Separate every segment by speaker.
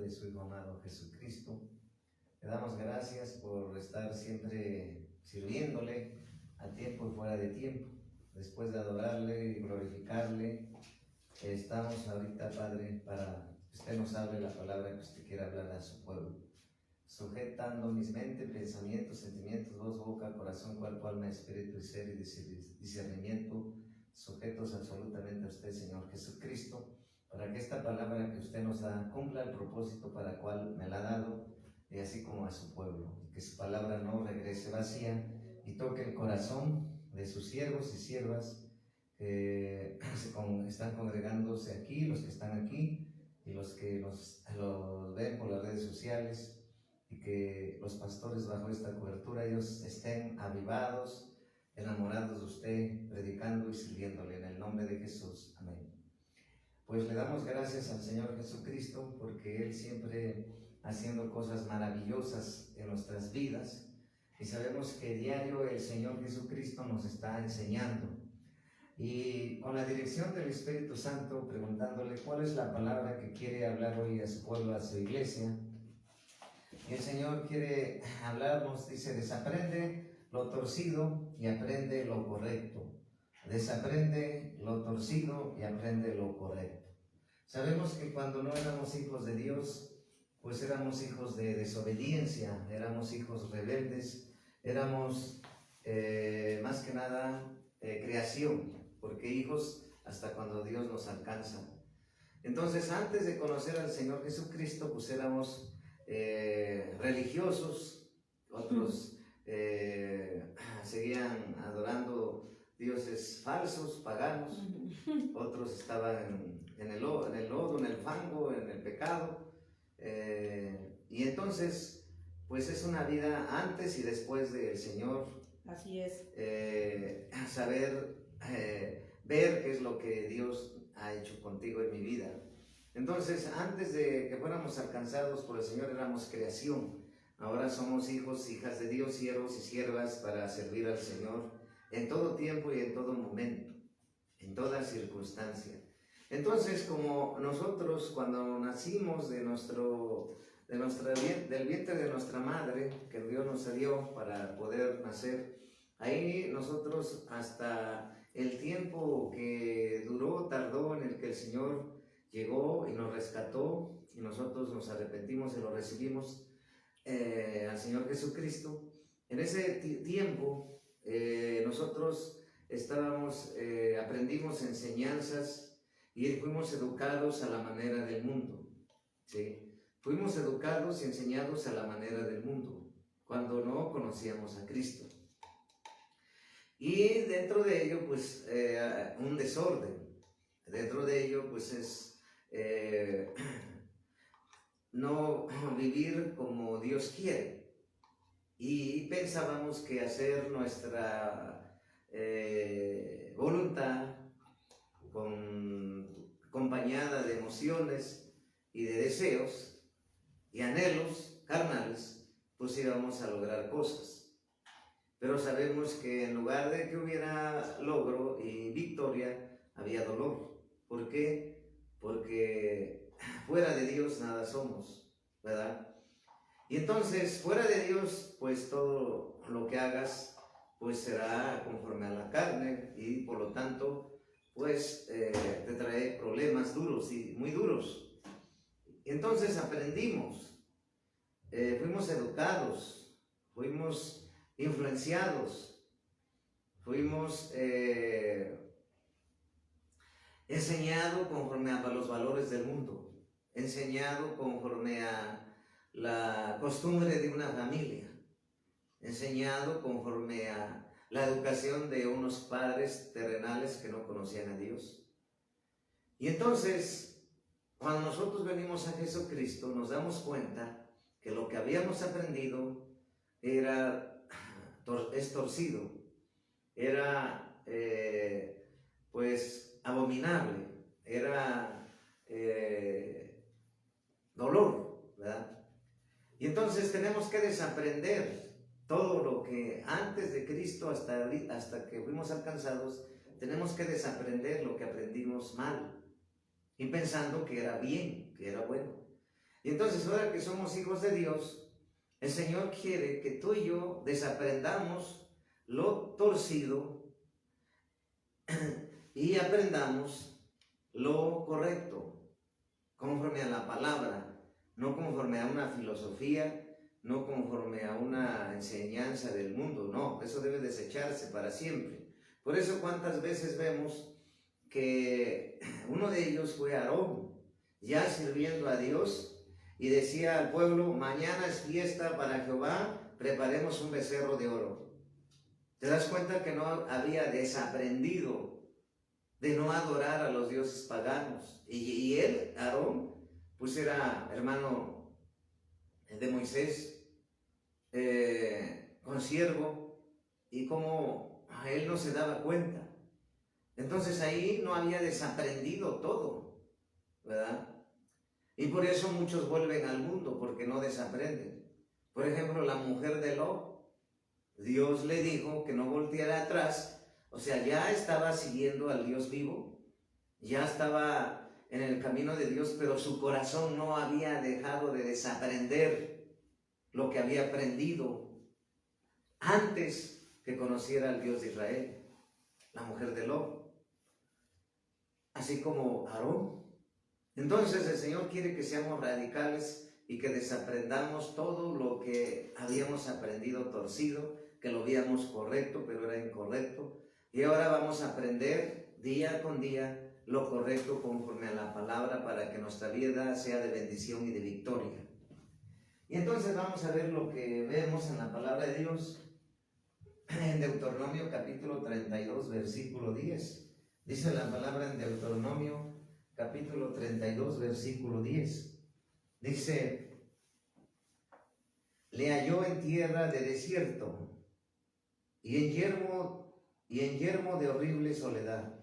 Speaker 1: de su Hijo amado Jesucristo. Le damos gracias por estar siempre sirviéndole a tiempo y fuera de tiempo. Después de adorarle y glorificarle, estamos ahorita, Padre, para que usted nos hable la palabra que usted quiera hablar a su pueblo. Sujetando mis mentes, pensamientos, sentimientos, voz, boca, corazón, cuerpo, alma, espíritu y ser y discernimiento, sujetos absolutamente a usted, Señor Jesucristo, para que esta palabra que usted nos da cumpla el propósito para el cual me la ha dado, y así como a su pueblo, y que su palabra no regrese vacía y toque el corazón de sus siervos y siervas que están congregándose aquí, los que están aquí y los que los ven por las redes sociales, y que los pastores bajo esta cobertura ellos estén avivados, enamorados de usted, predicando y sirviéndole en el nombre de Jesús. Amén. Pues le damos gracias al Señor Jesucristo porque Él siempre haciendo cosas maravillosas en nuestras vidas, y sabemos que diario el Señor Jesucristo nos está enseñando, y con la dirección del Espíritu Santo preguntándole cuál es la palabra que quiere hablar hoy a su pueblo, a su iglesia. Y el Señor quiere hablarnos, dice: desaprende lo torcido y aprende lo correcto. Desaprende lo torcido y aprende lo correcto. Sabemos que cuando no éramos hijos de Dios, pues éramos hijos de desobediencia, éramos hijos rebeldes, éramos más que nada creación, porque hijos hasta cuando Dios nos alcanza. Entonces, antes de conocer al Señor Jesucristo, pues éramos religiosos, otros seguían adorando dioses falsos, paganos, otros estaban en el lodo, en el fango, en el pecado, y entonces pues es una vida antes y después del Señor.
Speaker 2: Así es.
Speaker 1: Saber ver qué es lo que Dios ha hecho contigo en mi vida. Entonces, antes de que fuéramos alcanzados por el Señor, éramos creación. Ahora somos hijos, hijas de Dios, siervos y siervas para servir al Señor en todo tiempo y en todo momento, en toda circunstancia. Entonces, como nosotros cuando nacimos del vientre de nuestra madre, que Dios nos dio para poder nacer, ahí nosotros hasta el tiempo que tardó en el que el Señor llegó y nos rescató, y nosotros nos arrepentimos y lo recibimos al Señor Jesucristo. En ese tiempo nosotros aprendimos enseñanzas y fuimos educados a la manera del mundo, ¿sí? Fuimos educados y enseñados a la manera del mundo cuando no conocíamos a Cristo. Y dentro de ello, pues, un desorden. Dentro de ello, pues, es no vivir como Dios quiere. Y pensábamos que hacer nuestra voluntad acompañada de emociones y de deseos y anhelos carnales, pues íbamos a lograr cosas. Pero sabemos que en lugar de que hubiera logro y victoria, había dolor. ¿Por qué? Porque fuera de Dios nada somos, ¿verdad? Y entonces, fuera de Dios, pues todo lo que hagas, pues será conforme a la carne, y por lo tanto, pues te trae problemas duros y muy duros. Y entonces aprendimos, fuimos educados, fuimos influenciados, fuimos enseñado conforme a los valores del mundo, enseñado conforme a la costumbre de una familia, enseñado conforme a la educación de unos padres terrenales que no conocían a Dios. Y entonces, cuando nosotros venimos a Jesucristo, nos damos cuenta que lo que habíamos aprendido es torcido, era pues abominable, era dolor, ¿verdad? Y entonces tenemos que desaprender todo lo que antes de Cristo hasta que fuimos alcanzados, tenemos que desaprender lo que aprendimos mal y pensando que era bien, que era bueno. Y entonces ahora que somos hijos de Dios, el Señor quiere que tú y yo desaprendamos lo torcido y aprendamos lo correcto, conforme a la palabra, no conforme a una filosofía, no conforme a una enseñanza del mundo, no, eso debe desecharse para siempre. Por eso cuántas veces vemos que uno de ellos fue Aarón, ya sirviendo a Dios, y decía al pueblo: mañana es fiesta para Jehová, preparemos un becerro de oro. ¿Te das cuenta que no había desaprendido de no adorar a los dioses paganos? Y él, Aarón, pues era hermano de Moisés, consiervo, y como a él no se daba cuenta. Entonces ahí no había desaprendido todo, ¿verdad? Y por eso muchos vuelven al mundo, porque no desaprenden. Por ejemplo, la mujer de Lot, Dios le dijo que no volteara atrás, o sea, ya estaba siguiendo al Dios vivo, ya estaba en el camino de Dios, pero su corazón no había dejado de desaprender lo que había aprendido antes que conociera al Dios de Israel, la mujer de Lot, así como Aarón. Entonces el Señor quiere que seamos radicales y que desaprendamos todo lo que habíamos aprendido torcido, que lo veíamos correcto, pero era incorrecto. Y ahora vamos a aprender día con día lo correcto conforme a la palabra, para que nuestra vida sea de bendición y de victoria. Y entonces vamos a ver lo que vemos en la palabra de Dios en Deuteronomio capítulo 32, versículo 10. Dice la palabra en Deuteronomio capítulo 32, versículo 10. Dice: le halló en tierra de desierto y en yermo de horrible soledad.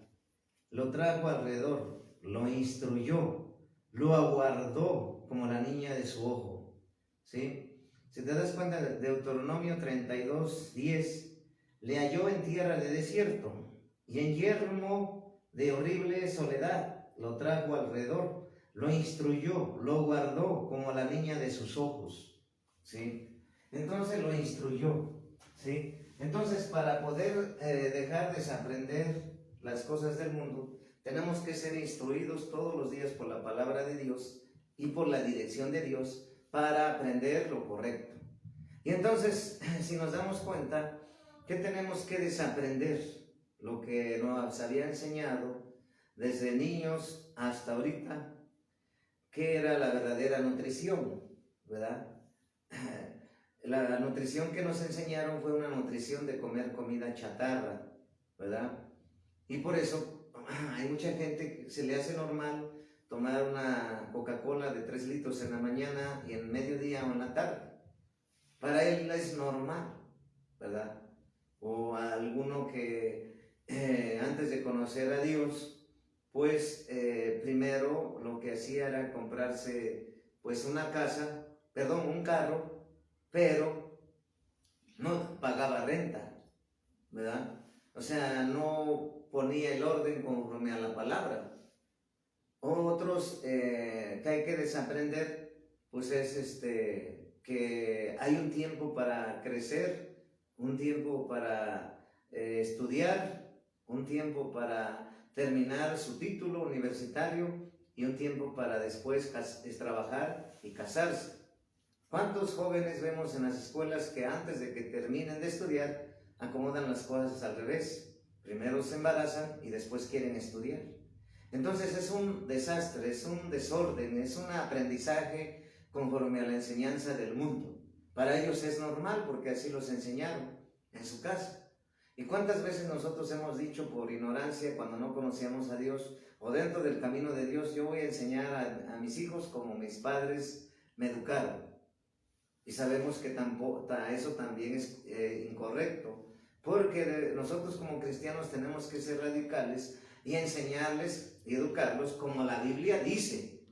Speaker 1: Lo trajo alrededor, lo instruyó, lo aguardó como la niña de su ojo. ¿Sí? Si te das cuenta, de Deuteronomio 32, 10, le halló en tierra de desierto y en yermo de horrible soledad. Lo trajo alrededor, lo instruyó, lo guardó como la niña de sus ojos. ¿Sí? Entonces lo instruyó. ¿Sí? Entonces, para poder dejar desaprender las cosas del mundo, tenemos que ser instruidos todos los días por la palabra de Dios y por la dirección de Dios para aprender lo correcto. Y entonces, si nos damos cuenta que tenemos que desaprender lo que nos había enseñado desde niños hasta ahorita, que era la verdadera nutrición, ¿verdad? La nutrición que nos enseñaron fue una nutrición de comer comida chatarra, ¿verdad? Y por eso hay mucha gente que se le hace normal tomar una Coca-Cola de 3 litros en la mañana y en mediodía o en la tarde. Para él es normal, ¿verdad? O a alguno que antes de conocer a Dios, pues primero lo que hacía era comprarse pues un carro, pero no pagaba renta, ¿verdad? O sea, no ponía el orden conforme a la palabra. Otros que hay que desaprender, pues es que hay un tiempo para crecer, un tiempo para estudiar, un tiempo para terminar su título universitario y un tiempo para después trabajar y casarse. ¿Cuántos jóvenes vemos en las escuelas que antes de que terminen de estudiar acomodan las cosas al revés? Primero se embarazan y después quieren estudiar. Entonces es un desastre, es un desorden, es un aprendizaje conforme a la enseñanza del mundo. Para ellos es normal porque así los enseñaron en su casa. ¿Y cuántas veces nosotros hemos dicho por ignorancia, cuando no conocíamos a Dios, o dentro del camino de Dios, yo voy a enseñar a mis hijos como mis padres me educaron? Y sabemos que eso también es incorrecto, porque nosotros como cristianos tenemos que ser radicales y enseñarles y educarlos como la Biblia dice,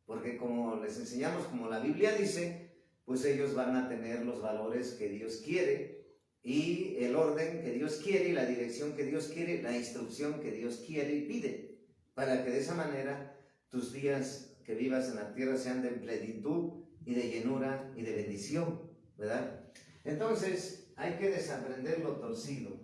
Speaker 1: porque como les enseñamos como la Biblia dice, pues ellos van a tener los valores que Dios quiere, y el orden que Dios quiere, y la dirección que Dios quiere, la instrucción que Dios quiere y pide, para que de esa manera tus días que vivas en la tierra sean de plenitud y de llenura y de bendición, ¿verdad? Entonces, hay que desaprender lo torcido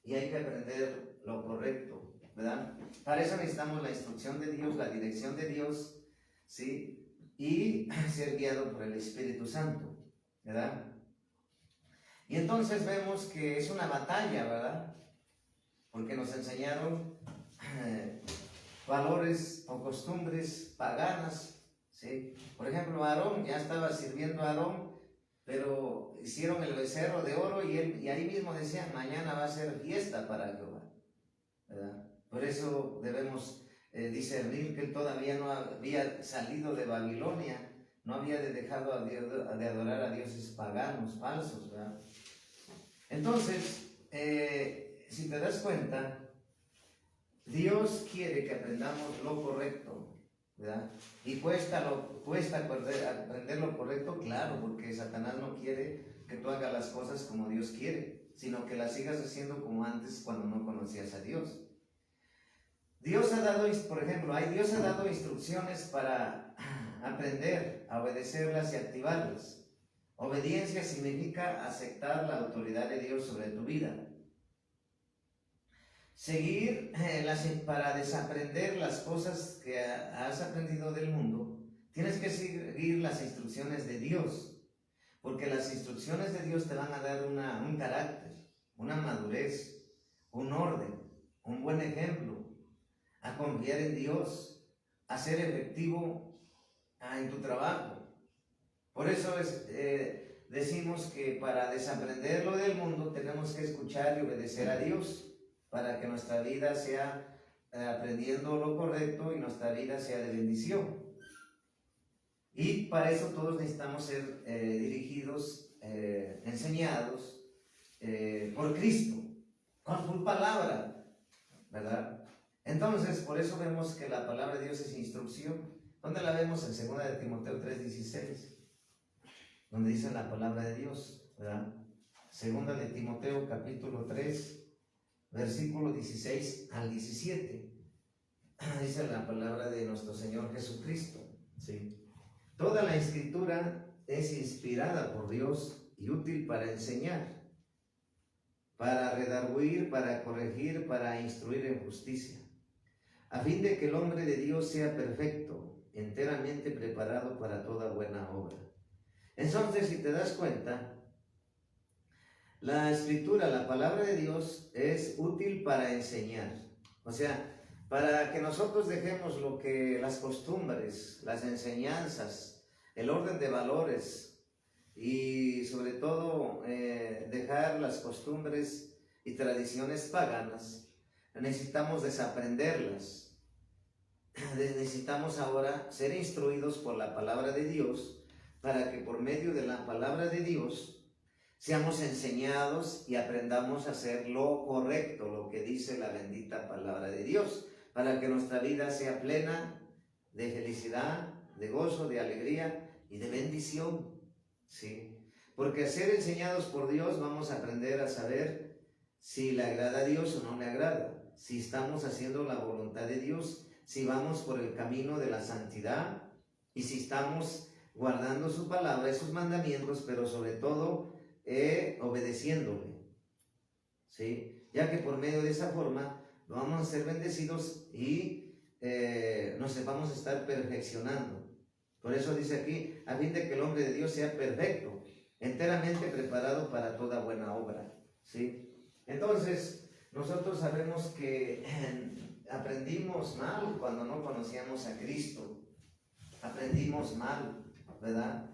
Speaker 1: y hay que aprender lo correcto, ¿verdad? Para eso necesitamos la instrucción de Dios, la dirección de Dios, ¿sí? Y ser guiado por el Espíritu Santo, ¿verdad? Y entonces vemos que es una batalla, ¿verdad? Porque nos enseñaron valores o costumbres paganas, ¿sí? Por ejemplo, Aarón, ya estaba sirviendo a Aarón, pero hicieron el becerro de oro y ahí mismo decían, mañana va a ser fiesta para Jehová, ¿verdad? Por eso debemos discernir que él todavía no había salido de Babilonia, no había dejado de adorar a dioses paganos, falsos, ¿verdad? Entonces, si te das cuenta, Dios quiere que aprendamos lo correcto, ¿verdad? Y cuesta aprender lo correcto, claro, porque Satanás no quiere que tú hagas las cosas como Dios quiere, sino que las sigas haciendo como antes cuando no conocías a Dios. Dios ha dado, por ejemplo, Dios ha dado instrucciones para aprender a obedecerlas y activarlas. Obediencia significa aceptar la autoridad de Dios sobre tu vida. Seguir para desaprender las cosas que has aprendido del mundo, tienes que seguir las instrucciones de Dios, porque las instrucciones de Dios te van a dar un carácter, una madurez, un orden, un buen ejemplo, a confiar en Dios, a ser efectivo en tu trabajo. Por eso decimos que para desaprender lo del mundo tenemos que escuchar y obedecer a Dios, para que nuestra vida sea aprendiendo lo correcto y nuestra vida sea de bendición. Y para eso todos necesitamos ser dirigidos, enseñados por Cristo, con su palabra, ¿verdad? Entonces, por eso vemos que la palabra de Dios es instrucción. ¿Dónde la vemos? En 2 de Timoteo 3:16, donde dice la palabra de Dios, ¿verdad? 2 de Timoteo capítulo 3, versículo 16 al 17, dice la palabra de nuestro Señor Jesucristo, ¿sí? Toda la escritura es inspirada por Dios y útil para enseñar, para redarguir, para corregir, para instruir en justicia, a fin de que el hombre de Dios sea perfecto, enteramente preparado para toda buena obra. Entonces, si te das cuenta, la escritura, la palabra de Dios, es útil para enseñar. O sea, para que nosotros dejemos las costumbres, las enseñanzas, el orden de valores y sobre todo dejar las costumbres y tradiciones paganas, necesitamos desaprenderlas. Necesitamos ahora ser instruidos por la palabra de Dios, para que por medio de la palabra de Dios seamos enseñados y aprendamos a hacer lo correcto, lo que dice la bendita palabra de Dios, para que nuestra vida sea plena de felicidad, de gozo, de alegría y de bendición, ¿sí? Porque a ser enseñados por Dios vamos a aprender a saber si le agrada a Dios o no le agrada, si estamos haciendo la voluntad de Dios, si vamos por el camino de la santidad y si estamos guardando su palabra y sus mandamientos, pero sobre todo obedeciéndole, ¿sí? Ya que por medio de esa forma vamos a ser bendecidos y nos vamos a estar perfeccionando. Por eso dice aquí, a fin de que el hombre de Dios sea perfecto, enteramente preparado para toda buena obra, ¿sí? Entonces, nosotros sabemos que aprendimos mal cuando no conocíamos a Cristo. Aprendimos mal, ¿verdad?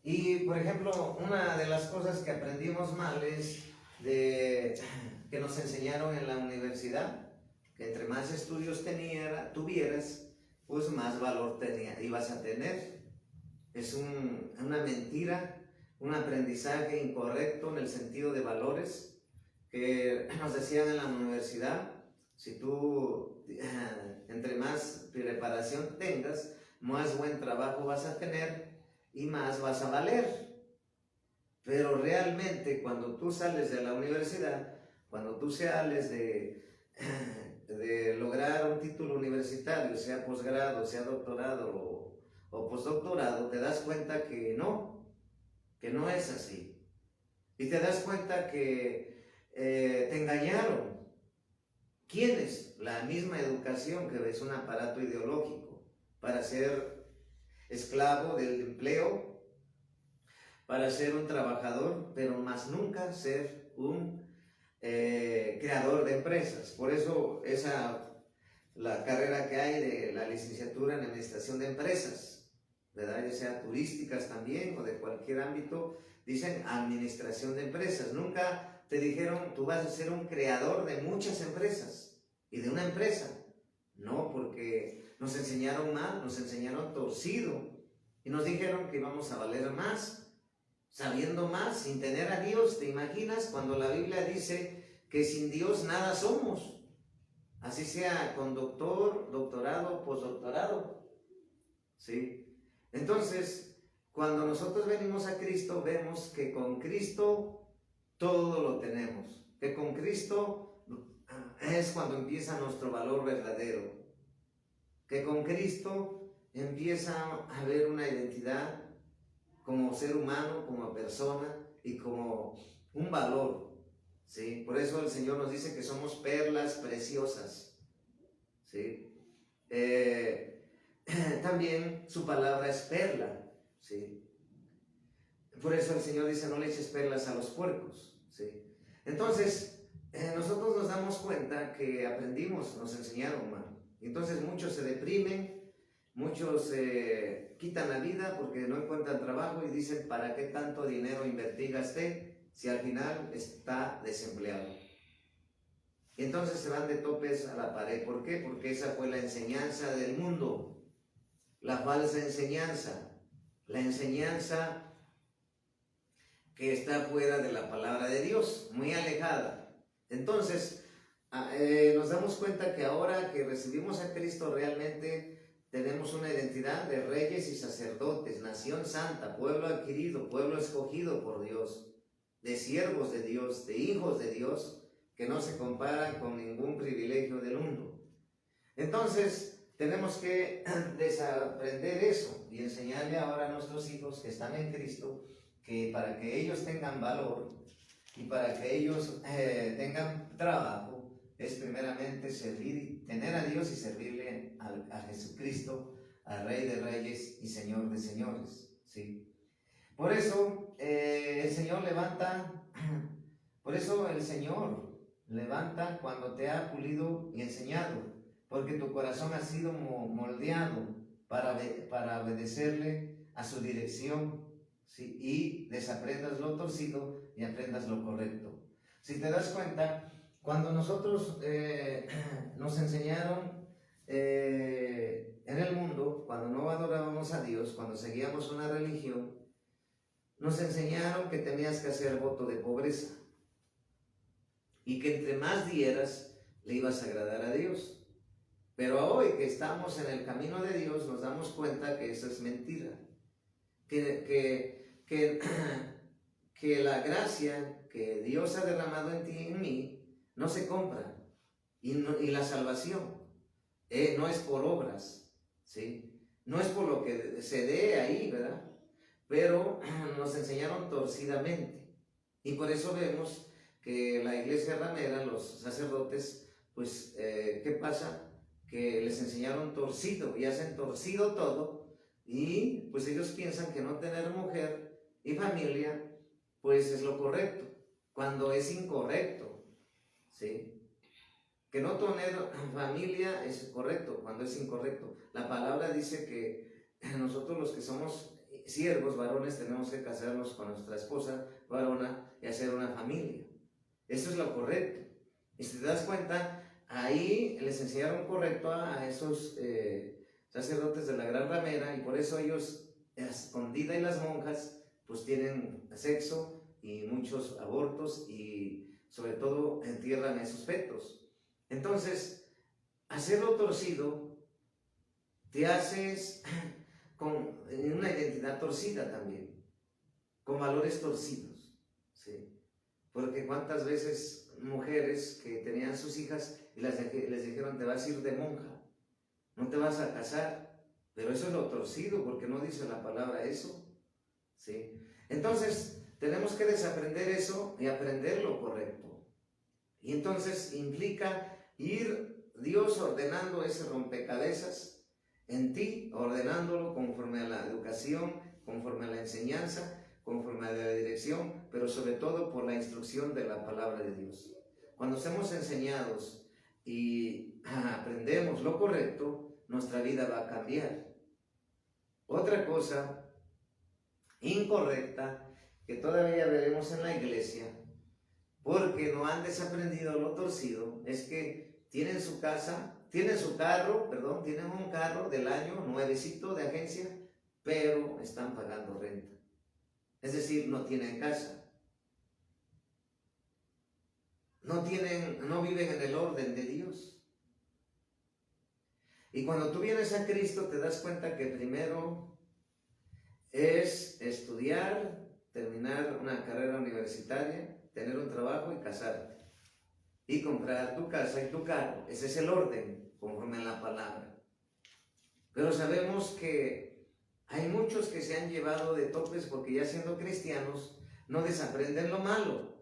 Speaker 1: Y, por ejemplo, una de las cosas que aprendimos mal es que nos enseñaron en la universidad, que entre más estudios tuvieras, pues más valor ibas a tener. Es una mentira, un aprendizaje incorrecto en el sentido de valores que nos decían en la universidad. Si tú entre más preparación tengas, más buen trabajo vas a tener y más vas a valer. Pero realmente cuando tú sales de la universidad, cuando tú sales de lograr un título universitario, sea posgrado, sea doctorado o postdoctorado, te das cuenta que no es así. Y te das cuenta que te engañaron. ¿Quiénes? La misma educación, que es un aparato ideológico para ser esclavo del empleo, para ser un trabajador, pero más nunca ser un creador de empresas. Por eso la carrera que hay de la licenciatura en administración de empresas, ¿verdad? Ya sea turísticas también o de cualquier ámbito, dicen administración de empresas. Nunca te dijeron tú vas a ser un creador de muchas empresas y de una empresa. No, porque nos enseñaron mal, nos enseñaron torcido y nos dijeron que íbamos a valer más, sabiendo más, sin tener a Dios. ¿Te imaginas cuando la Biblia dice que sin Dios nada somos? Así sea con doctor, doctorado, postdoctorado. ¿Sí? Entonces, cuando nosotros venimos a Cristo, vemos que con Cristo todo lo tenemos. Que con Cristo es cuando empieza nuestro valor verdadero. Que con Cristo empieza a haber una identidad como ser humano, como persona y como un valor, ¿sí? Por eso el Señor nos dice que somos perlas preciosas, ¿sí? También su palabra es perla, ¿sí? Por eso el Señor dice no le eches perlas a los puercos, ¿sí? Entonces, nosotros nos damos cuenta que aprendimos, nos enseñaron mal. Entonces muchos se deprimen, muchos quitan la vida porque no encuentran trabajo y dicen, ¿para qué tanto dinero invertí, gasté, si al final está desempleado? Y entonces se van de topes a la pared. ¿Por qué? Porque esa fue la enseñanza del mundo, la falsa enseñanza, la enseñanza que está fuera de la palabra de Dios, muy alejada. Entonces, nos damos cuenta que ahora que recibimos a Cristo realmente tenemos una identidad de reyes y sacerdotes, nación santa, pueblo adquirido, pueblo escogido por Dios, de siervos de Dios, de hijos de Dios, que no se compara con ningún privilegio del mundo. Entonces, tenemos que desaprender eso y enseñarle ahora a nuestros hijos que están en Cristo, que para que ellos tengan valor y para que ellos tengan trabajo, es primeramente servir, tener a Dios y servirle a Jesucristo, al Rey de Reyes y Señor de Señores, ¿sí? Por eso el Señor levanta cuando te ha pulido y enseñado, porque tu corazón ha sido moldeado para obedecerle a su dirección, ¿sí? Y desaprendas lo torcido y aprendas lo correcto. Si te das cuenta, cuando nosotros nos enseñaron en el mundo, cuando no adorábamos a Dios, cuando seguíamos una religión, nos enseñaron que tenías que hacer voto de pobreza y que entre más dieras le ibas a agradar a Dios. Pero hoy que estamos en el camino de Dios nos damos cuenta que eso es mentira, que la gracia que Dios ha derramado en ti y en mí no se compra, y la salvación no es por obras, ¿sí? No es por lo que se dé ahí, ¿verdad? Pero nos enseñaron torcidamente, y por eso vemos que la iglesia ramera, los sacerdotes, pues, ¿qué pasa? Que les enseñaron torcido y hacen torcido todo, y pues ellos piensan que no tener mujer y familia pues es lo correcto, cuando es incorrecto, ¿sí? Que no tener familia es correcto, cuando es incorrecto. La palabra dice que nosotros los que somos siervos, varones, tenemos que casarnos con nuestra esposa varona y hacer una familia. Eso es lo correcto. Y si te das cuenta, ahí les enseñaron correcto a esos sacerdotes de la Gran Ramera, y por eso ellos, a escondida, y las monjas, pues tienen sexo y muchos abortos y sobre todo entierran esos fetos. Entonces, hacerlo torcido te haces con una identidad torcida también, con valores torcidos, ¿sí? Porque cuántas veces mujeres que tenían sus hijas y les dijeron, te vas a ir de monja, no te vas a casar. Pero eso es lo torcido, porque no dice la palabra eso, ¿sí? Entonces, tenemos que desaprender eso y aprender lo correcto. Y entonces implica ir Dios ordenando ese rompecabezas en ti, ordenándolo conforme a la educación, conforme a la enseñanza, conforme a la dirección, pero sobre todo por la instrucción de la palabra de Dios. Cuando somos enseñados y aprendemos lo correcto, nuestra vida va a cambiar. Otra cosa incorrecta que todavía veremos en la iglesia, porque no han desaprendido lo torcido, es que tienen su casa, tienen un carro del año nuevecito de agencia, pero están pagando renta. Es decir, no tienen casa. No viven en el orden de Dios. Y cuando tú vienes a Cristo te das cuenta que primero es estudiar, terminar una carrera universitaria, tener un trabajo y casarte. Y comprar tu casa y tu carro. Ese es el orden, conforme a la palabra. Pero sabemos que hay muchos que se han llevado de topes porque ya siendo cristianos no desaprenden lo malo.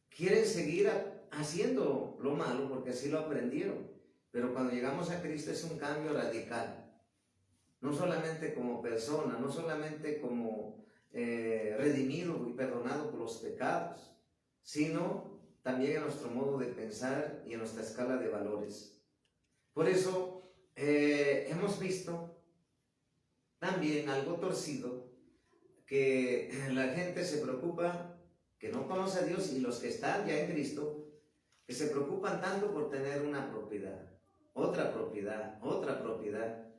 Speaker 1: Quieren seguir haciendo lo malo porque así lo aprendieron. Pero cuando llegamos a Cristo es un cambio radical. No solamente como persona, no solamente como redimido y perdonado por los pecados, sino también en nuestro modo de pensar y en nuestra escala de valores. Por eso hemos visto también algo torcido, que la gente se preocupa, que no conoce a Dios, y los que están ya en Cristo, que se preocupan tanto por tener una propiedad, otra propiedad, otra propiedad,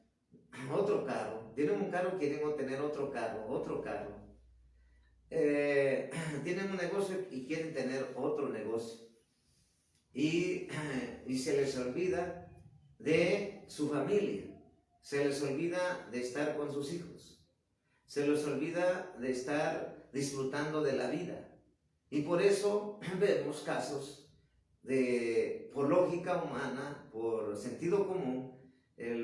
Speaker 1: otro carro. Tienen un carro, quieren tener otro carro, otro carro. Tienen un negocio y quieren tener otro negocio. Y se les olvida de su familia, se les olvida de estar con sus hijos, se les olvida de estar disfrutando de la vida. Y por eso vemos casos por lógica humana, por sentido común, de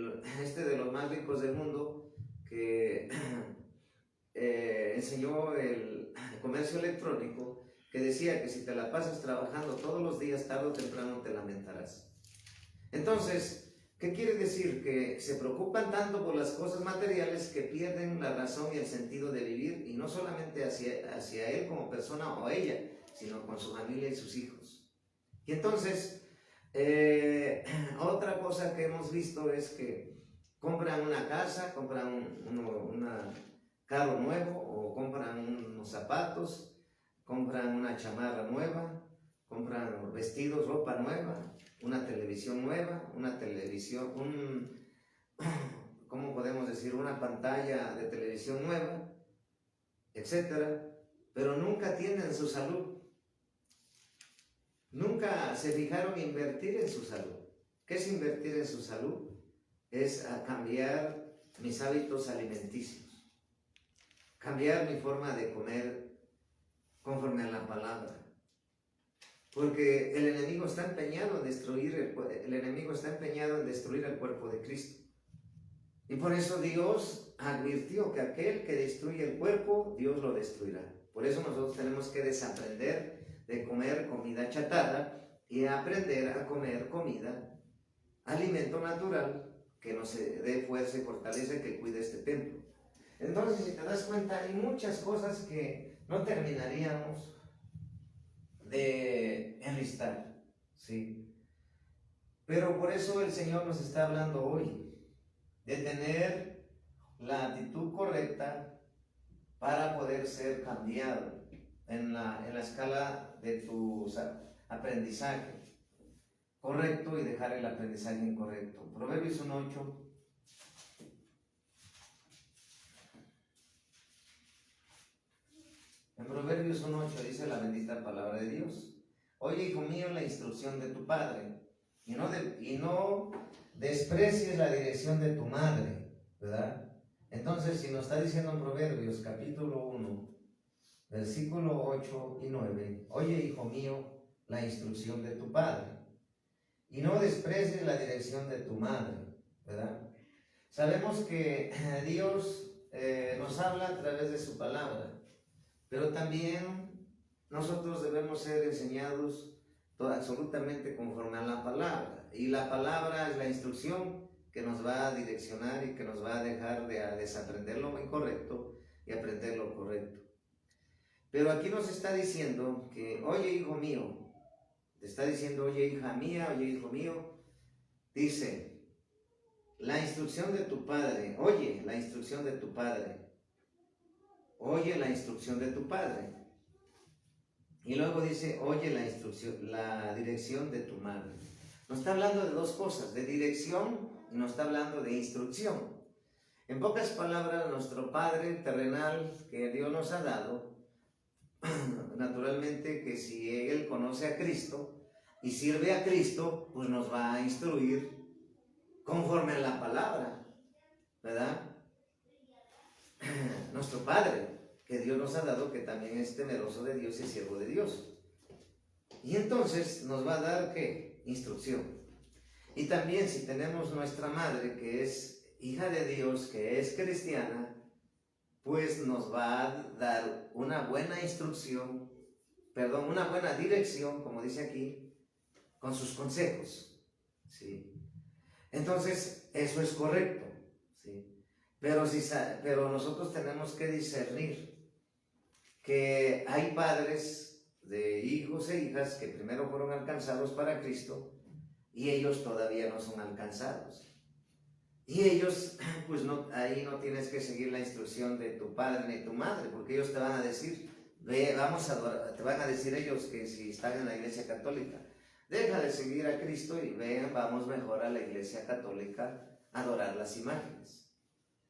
Speaker 1: los más ricos del mundo, que enseñó el comercio electrónico, que decía que si te la pasas trabajando todos los días, tarde o temprano te lamentarás. Entonces, ¿qué quiere decir? Que se preocupan tanto por las cosas materiales que pierden la razón y el sentido de vivir, y no solamente hacia él como persona o ella, sino con su familia y sus hijos. Y entonces, otra cosa que hemos visto es que compran una casa, compran un carro nuevo, o compran unos zapatos, compran una chamarra nueva, compran vestidos, ropa nueva, una televisión nueva, ¿cómo podemos decir? Una pantalla de televisión nueva, etcétera, pero nunca tienen su salud. Nunca se fijaron en invertir en su salud. ¿Qué es invertir en su salud? Es cambiar mis hábitos alimenticios, cambiar mi forma de comer conforme a la palabra. Porque el enemigo está empeñado en destruir el cuerpo de Cristo. Y por eso Dios advirtió que aquel que destruye el cuerpo, Dios lo destruirá. Por eso nosotros tenemos que desaprender de comer comida chatarra y aprender a comer comida, alimento natural, que nos dé fuerza y fortaleza, que cuide este templo. Entonces, si te das cuenta, hay muchas cosas que no terminaríamos de enlistar, ¿sí? Pero por eso el Señor nos está hablando hoy de tener la actitud correcta para poder ser cambiado en la escala de tu aprendizaje correcto y dejar el aprendizaje incorrecto. Proverbios 1:8. En Proverbios 1:8 dice la bendita palabra de Dios: oye, hijo mío, la instrucción de tu padre, y no desprecies la dirección de tu madre, ¿verdad? Entonces, si nos está diciendo en Proverbios capítulo 1, versículo 8 y 9, oye, hijo mío, la instrucción de tu padre. y no desprecies la dirección de tu madre, ¿verdad? Sabemos que Dios nos habla a través de su palabra, pero también nosotros debemos ser enseñados absolutamente conforme a la palabra. Y la palabra es la instrucción que nos va a direccionar y que nos va a dejar de desaprender lo incorrecto y aprender lo correcto. Pero aquí nos está diciendo que, oye, hijo mío, te está diciendo, oye, hija mía, oye, hijo mío, dice, la instrucción de tu padre, oye, la instrucción de tu padre, oye la instrucción de tu padre. Y luego dice, oye la instrucción, la dirección de tu madre. Nos está hablando de dos cosas, de dirección y nos está hablando de instrucción. En pocas palabras, nuestro Padre terrenal que Dios nos ha dado, naturalmente que si Él conoce a Cristo y sirve a Cristo, pues nos va a instruir conforme a la palabra, ¿verdad? Nuestro Padre que Dios nos ha dado, que también es temeroso de Dios y siervo de Dios. Y entonces nos va a dar, ¿qué? Instrucción. Y también si tenemos nuestra madre, que es hija de Dios, que es cristiana, pues nos va a dar una buena instrucción, una buena dirección, como dice aquí, con sus consejos, ¿sí? Entonces, eso es correcto, ¿sí? Pero nosotros tenemos que discernir que hay padres de hijos e hijas que primero fueron alcanzados para Cristo y ellos todavía no son alcanzados. Y ellos, pues no, ahí no tienes que seguir la instrucción de tu padre ni tu madre, porque ellos te van a decir, vamos a adorar, te van a decir ellos que si están en la iglesia católica, deja de seguir a Cristo y ven, vamos mejor a la iglesia católica a adorar las imágenes.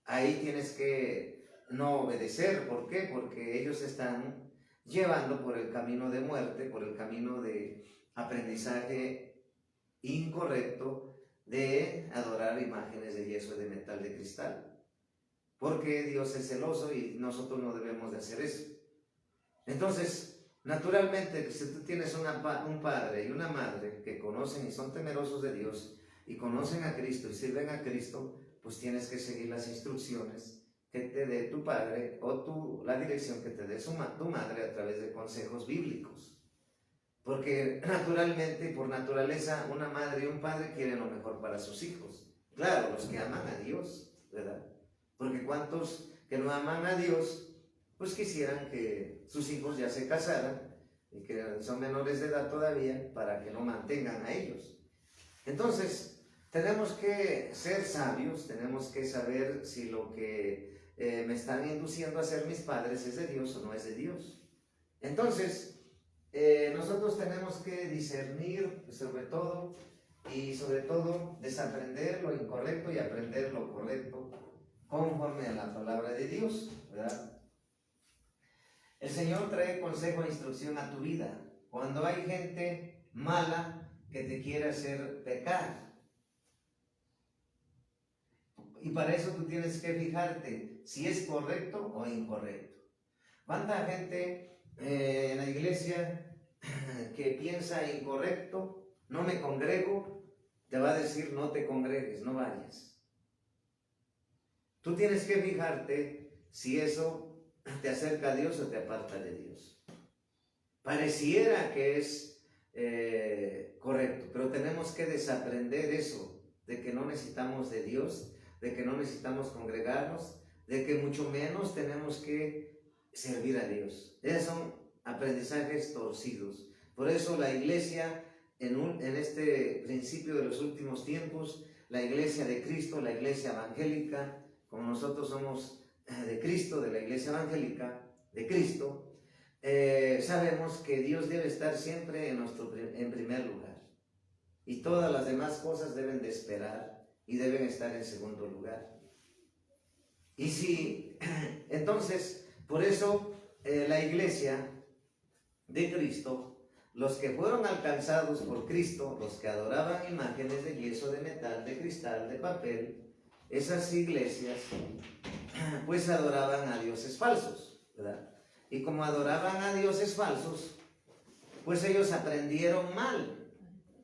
Speaker 1: Ahí tienes que no obedecer. ¿Por qué? Porque ellos están llevando por el camino de muerte, por el camino de aprendizaje incorrecto de adorar imágenes de yeso, de metal, de cristal. Porque Dios es celoso y nosotros no debemos de hacer eso. Entonces, naturalmente, si tú tienes un padre y una madre que conocen y son temerosos de Dios y conocen a Cristo y sirven a Cristo, pues tienes que seguir las instrucciones que te dé tu padre o la dirección que te dé tu madre a través de consejos bíblicos. Porque naturalmente, por naturaleza, una madre y un padre quieren lo mejor para sus hijos. Claro, los que aman a Dios, ¿verdad? Porque cuántos que no aman a Dios, pues quisieran que sus hijos ya se casaran y que son menores de edad todavía para que no mantengan a ellos. Entonces, tenemos que ser sabios, tenemos que saber si lo que me están induciendo a hacer mis padres es de Dios o no es de Dios. Entonces, nosotros tenemos que discernir sobre todo desaprender lo incorrecto y aprender lo correcto conforme a la palabra de Dios, ¿verdad? El Señor trae consejo e instrucción a tu vida cuando hay gente mala que te quiere hacer pecar. Y para eso tú tienes que fijarte si es correcto o incorrecto. ¿Cuánta gente en la iglesia que piensa incorrecto, no me congrego, te va a decir no te congregues, no vayas? Tú tienes que fijarte si eso te acerca a Dios o te aparta de Dios. Pareciera que es correcto, pero tenemos que desaprender eso, de que no necesitamos de Dios, de que no necesitamos congregarnos, de que mucho menos tenemos que servir a Dios. Esos son aprendizajes torcidos. Por eso la iglesia, en este principio de los últimos tiempos, la iglesia de Cristo, la iglesia evangélica, como nosotros somos de Cristo, de la iglesia evangélica, de Cristo, sabemos que Dios debe estar siempre en primer lugar. Y todas las demás cosas deben de esperar y deben estar en segundo lugar. Y si, entonces, por eso la iglesia de Cristo, los que fueron alcanzados por Cristo, los que adoraban imágenes de yeso, de metal, de cristal, de papel, esas iglesias, pues adoraban a dioses falsos, ¿verdad? Y como adoraban a dioses falsos, pues ellos aprendieron mal.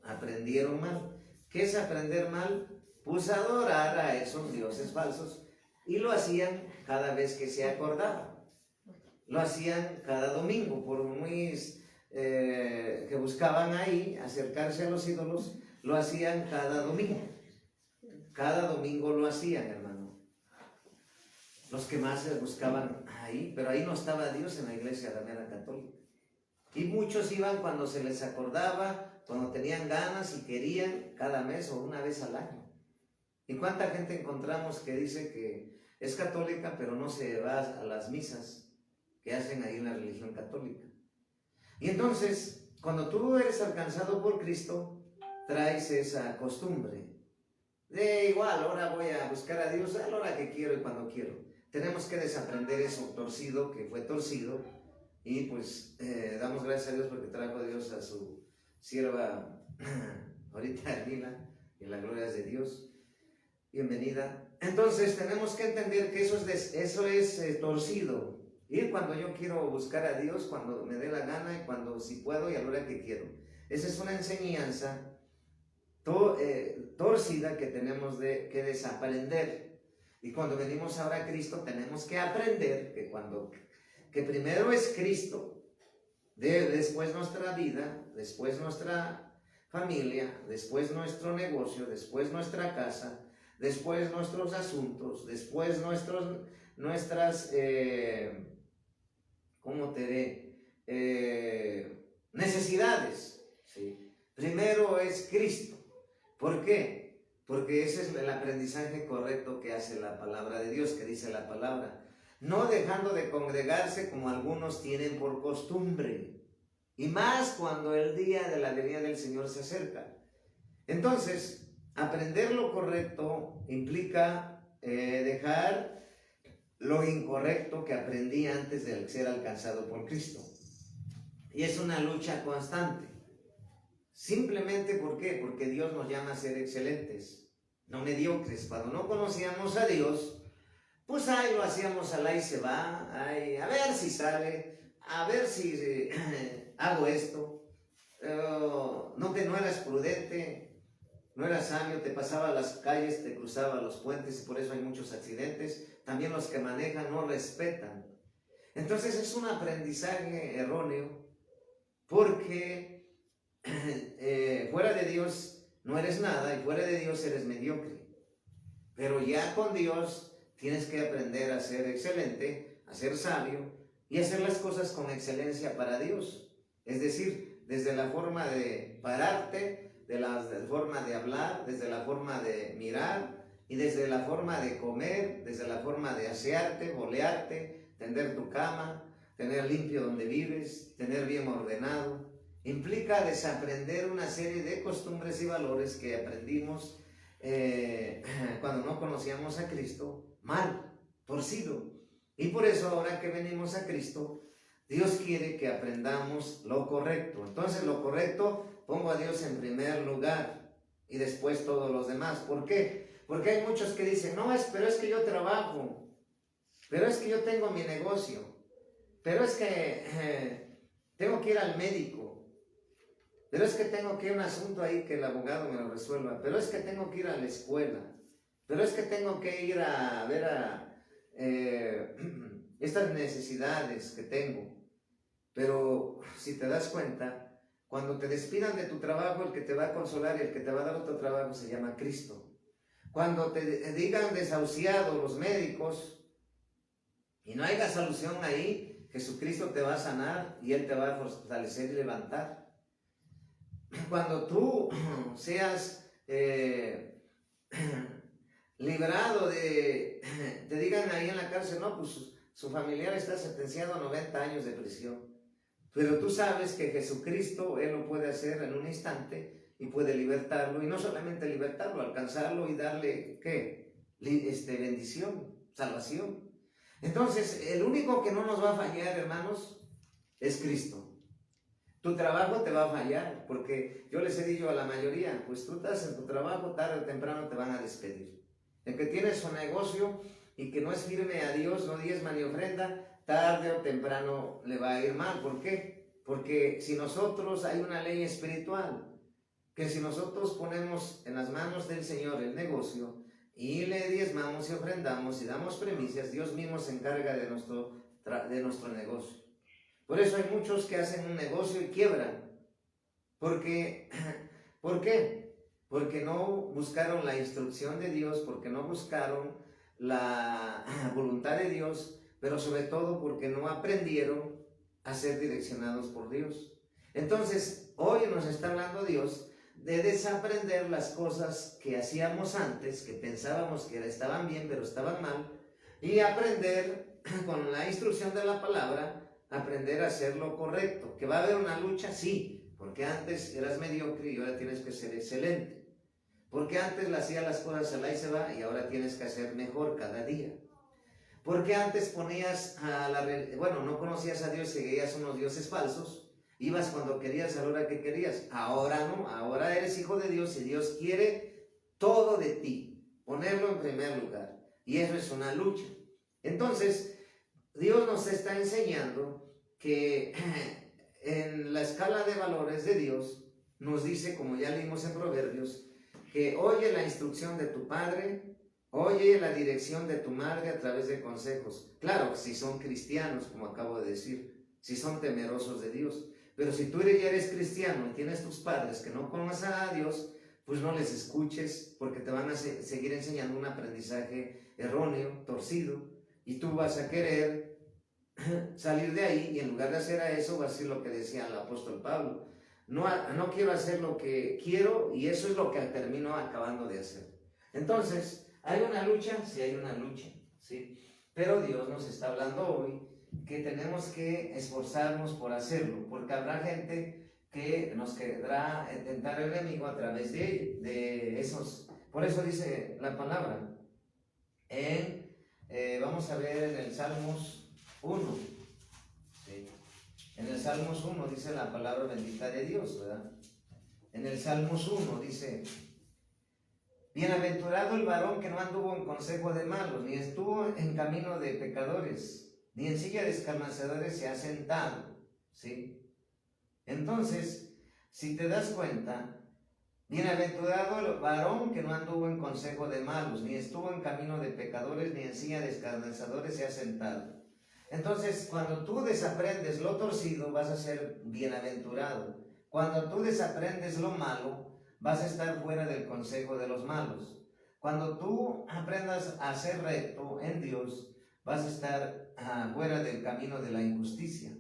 Speaker 1: aprendieron mal. ¿Qué es aprender mal? Pues adorar a esos dioses falsos, y lo hacían cada vez que se acordaban. Lo hacían cada domingo, por muy que buscaban ahí acercarse a los ídolos, lo hacían cada domingo. Cada domingo lo hacían, hermano. Los que más se buscaban ahí, pero ahí no estaba Dios en la iglesia aramea católica. Y muchos iban cuando se les acordaba, cuando tenían ganas y querían, cada mes o una vez al año. ¿Y cuánta gente encontramos que dice que es católica, pero no se va a las misas que hacen ahí en la religión católica? Y entonces, cuando tú eres alcanzado por Cristo, traes esa costumbre de igual, ahora voy a buscar a Dios a la hora que quiero y cuando quiero. Tenemos que desaprender eso torcido, que fue torcido, y pues damos gracias a Dios porque trajo a Dios a su sierva ahorita Ermila, y la gloria es de Dios. Bienvenida. Entonces tenemos que entender que eso es torcido. Ir cuando yo quiero buscar a Dios, cuando me dé la gana y cuando si puedo y a la hora que quiero. Esa es una enseñanza torcida que tenemos que desaprender. Y cuando venimos ahora a Cristo tenemos que aprender que primero es Cristo, después nuestra vida, después nuestra familia, después nuestro negocio, después nuestra casa, después nuestros asuntos, después nuestras necesidades, ¿sí? Primero es Cristo. ¿Por qué? Porque ese es el aprendizaje correcto que hace la palabra de Dios, que dice la palabra. No dejando de congregarse como algunos tienen por costumbre, y más cuando el día de la venida del Señor se acerca. Entonces, aprender lo correcto implica dejar lo incorrecto que aprendí antes de ser alcanzado por Cristo. Y es una lucha constante. Simplemente, ¿por qué? Porque Dios nos llama a ser excelentes, no mediocres. Cuando no conocíamos a Dios, pues ahí lo hacíamos al ahí se va, ahí, a ver si sale, a ver si hago esto. No eras prudente, no eras sabio, te pasaba las calles, te cruzaba los puentes, y por eso hay muchos accidentes. También los que manejan no respetan. Entonces es un aprendizaje erróneo, porque fuera de Dios no eres nada, y fuera de Dios eres mediocre. Pero ya con Dios tienes que aprender a ser excelente, a ser sabio y hacer las cosas con excelencia para Dios. Es decir, desde la forma de pararte, de la forma de hablar, desde la forma de mirar y desde la forma de comer, desde la forma de asearte, bolearte, tender tu cama, tener limpio donde vives, tener bien ordenado. Implica desaprender una serie de costumbres y valores que aprendimos cuando no conocíamos a Cristo, mal, torcido. Y por eso ahora que venimos a Cristo, Dios quiere que aprendamos lo correcto. Entonces lo correcto, pongo a Dios en primer lugar y después todos los demás. ¿Por qué? Porque hay muchos que dicen, no, pero es que yo trabajo, pero es que yo tengo mi negocio, pero es que tengo que ir al médico, pero es que tengo que ir a un asunto ahí que el abogado me lo resuelva, pero es que tengo que ir a la escuela, pero es que tengo que ir a ver estas necesidades que tengo. Pero si te das cuenta, cuando te despidan de tu trabajo, el que te va a consolar y el que te va a dar otro trabajo se llama Cristo. Cuando te digan desahuciado los médicos y no haya solución ahí, Jesucristo te va a sanar y Él te va a fortalecer y levantar. Cuando tú seas librado te digan ahí en la cárcel, no, pues su familiar está sentenciado a 90 años de prisión. Pero tú sabes que Jesucristo, Él lo puede hacer en un instante y puede libertarlo, y no solamente libertarlo, alcanzarlo y darle, ¿qué? Bendición, salvación. Entonces, el único que no nos va a fallar, hermanos, es Cristo. Tu trabajo te va a fallar, porque yo les he dicho a la mayoría, pues tú estás en tu trabajo, tarde o temprano te van a despedir. El que tiene su negocio y que no es firme a Dios, no diezma ni ofrenda, tarde o temprano le va a ir mal. ¿Por qué? Porque si nosotros hay una ley espiritual, que si nosotros ponemos en las manos del Señor el negocio y le diezmamos y ofrendamos y damos primicias, Dios mismo se encarga de nuestro negocio. Por eso hay muchos que hacen un negocio y quiebran. ¿Por qué? Porque no buscaron la instrucción de Dios, porque no buscaron la voluntad de Dios, pero sobre todo porque no aprendieron a ser direccionados por Dios. Entonces, hoy nos está hablando Dios de desaprender las cosas que hacíamos antes, que pensábamos que estaban bien, pero estaban mal, y aprender con la instrucción de la palabra, aprender a hacer lo correcto. ¿Que va a haber una lucha? Sí, porque antes eras mediocre y ahora tienes que ser excelente. Porque antes le hacías las cosas al ahí se va y ahora tienes que hacer mejor cada día. Porque antes ponías no conocías a Dios y seguías unos dioses falsos. Ibas cuando querías, a la hora que querías. Ahora no, ahora eres hijo de Dios y Dios quiere todo de ti, ponerlo en primer lugar. Y eso es una lucha. Entonces, Dios nos está enseñando que en la escala de valores de Dios, nos dice, como ya leímos en Proverbios, que oye la instrucción de tu padre, oye la dirección de tu madre a través de consejos. Claro, si son cristianos, como acabo de decir, si son temerosos de Dios. Pero si tú ya eres cristiano y tienes tus padres que no conocen a Dios, pues no les escuches, porque te van a seguir enseñando un aprendizaje erróneo, torcido, y tú vas a querer salir de ahí, y en lugar de hacer a eso, vas a decir lo que decía el apóstol Pablo. No quiero hacer lo que quiero, y eso es lo que termino acabando de hacer. Entonces, ¿hay una lucha? Sí, hay una lucha, ¿sí? Pero Dios nos está hablando hoy que tenemos que esforzarnos por hacerlo, porque habrá gente que nos querrá tentar el enemigo a través de esos. Por eso dice la palabra, vamos a ver en el Salmos 1, ¿sí? En el Salmos 1 dice la palabra bendita de Dios, ¿verdad? En el Salmos 1 dice: bienaventurado el varón que no anduvo en consejo de malos, ni estuvo en camino de pecadores, ni en silla de escarnecedores se ha sentado, ¿sí? Entonces, si te das cuenta, bienaventurado el varón que no anduvo en consejo de malos, ni estuvo en camino de pecadores, ni en silla de escarnecedores se ha sentado. Entonces, cuando tú desaprendes lo torcido, vas a ser bienaventurado. Cuando tú desaprendes lo malo, vas a estar fuera del consejo de los malos. Cuando tú aprendas a ser recto en Dios, vas a estar fuera del camino de la injusticia,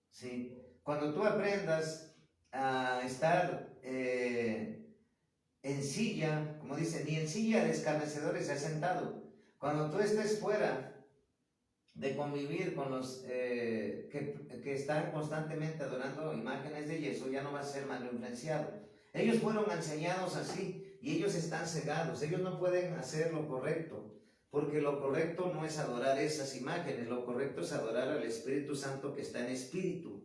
Speaker 1: ¿sí? Cuando tú aprendas a estar en silla, como dice, ni en silla de escarnecedores se ha sentado. Cuando tú estés fuera de convivir con los que están constantemente adorando imágenes de yeso, ya no vas a ser mal influenciado. Ellos fueron enseñados así y ellos están cegados. Ellos no pueden hacer lo correcto, porque lo correcto no es adorar esas imágenes. Lo correcto es adorar al Espíritu Santo que está en espíritu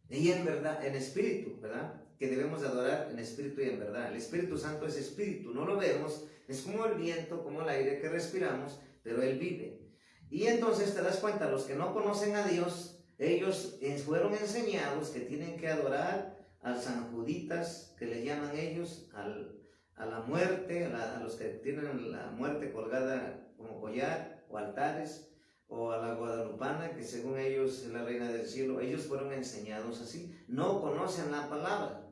Speaker 1: y en verdad, en espíritu, ¿verdad? Que debemos de adorar en espíritu y en verdad. El Espíritu Santo es espíritu, no lo vemos, es como el viento, como el aire que respiramos, pero Él vive. Y entonces te das cuenta, los que no conocen a Dios, ellos fueron enseñados que tienen que adorar al San Juditas, que le llaman ellos, a la muerte, a los que tienen la muerte colgada como collar o altares, o a la guadalupana, que según ellos es la reina del cielo. Ellos fueron enseñados así, no conocen la palabra.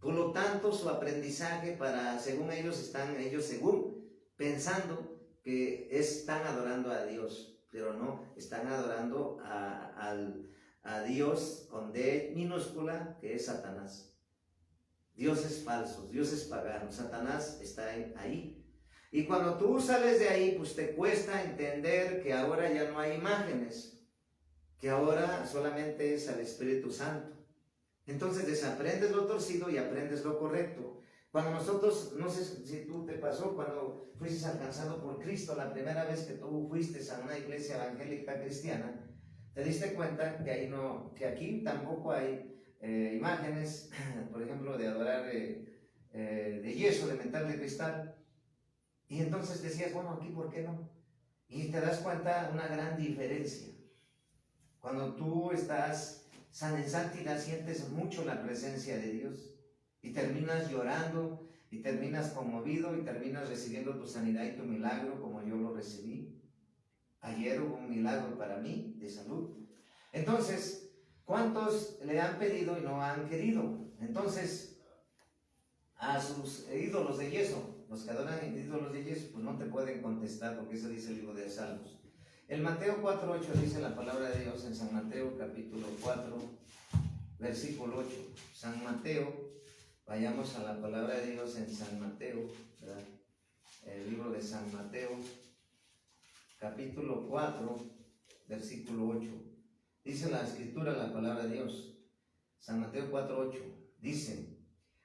Speaker 1: Por lo tanto, su aprendizaje según ellos, según pensando que están adorando a Dios, pero no, están adorando a Dios con D minúscula, que es Satanás. Dioses falsos, dioses paganos, Satanás está ahí. Y cuando tú sales de ahí, pues te cuesta entender que ahora ya no hay imágenes, que ahora solamente es al Espíritu Santo. Entonces desaprendes lo torcido y aprendes lo correcto. Cuando nosotros, no sé si tú te pasó, cuando fuiste alcanzado por Cristo, la primera vez que tú fuiste a una iglesia evangélica cristiana, te diste cuenta que aquí tampoco hay imágenes, por ejemplo, de adorar de yeso, de metal, de cristal. Y entonces decías, bueno, aquí ¿por qué no? Y te das cuenta una gran diferencia. Cuando tú estás en santidad, sientes mucho la presencia de Dios. y terminas llorando y terminas conmovido y terminas recibiendo tu sanidad y tu milagro como yo lo recibí. Ayer hubo un milagro para mí de salud. Entonces, ¿cuántos le han pedido y no han querido? Entonces, a sus ídolos de yeso, los que adoran ídolos de yeso, pues no te pueden contestar, porque eso dice el libro de Salmos. El Mateo 4:8 dice la palabra de Dios en San Mateo capítulo 4, versículo 8. San Mateo, vayamos a la palabra de Dios en San Mateo, ¿verdad? El libro de San Mateo, capítulo 4, versículo 8. Dice la escritura, la palabra de Dios. San Mateo 4:8 dice: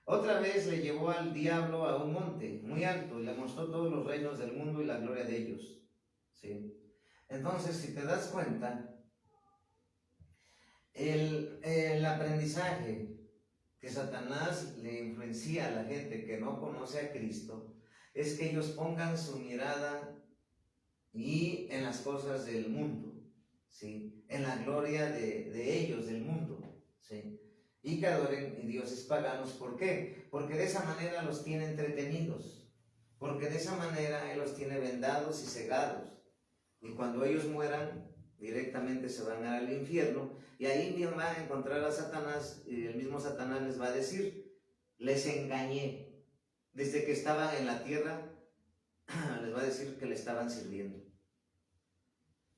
Speaker 1: otra vez le llevó al diablo a un monte muy alto y le mostró todos los reinos del mundo y la gloria de ellos. ¿Sí? Entonces, si te das cuenta, el aprendizaje que Satanás le influencia a la gente que no conoce a Cristo es que ellos pongan su mirada y en las cosas del mundo, ¿sí? En la gloria de ellos, del mundo, ¿sí? Y que adoren dioses paganos. ¿Por qué? Porque de esa manera los tiene entretenidos, porque de esa manera Él los tiene vendados y cegados, y cuando ellos mueran directamente se van al infierno, y ahí van a encontrar a Satanás, y el mismo Satanás les va a decir: les engañé, desde que estaban en la tierra, les va a decir que le estaban sirviendo.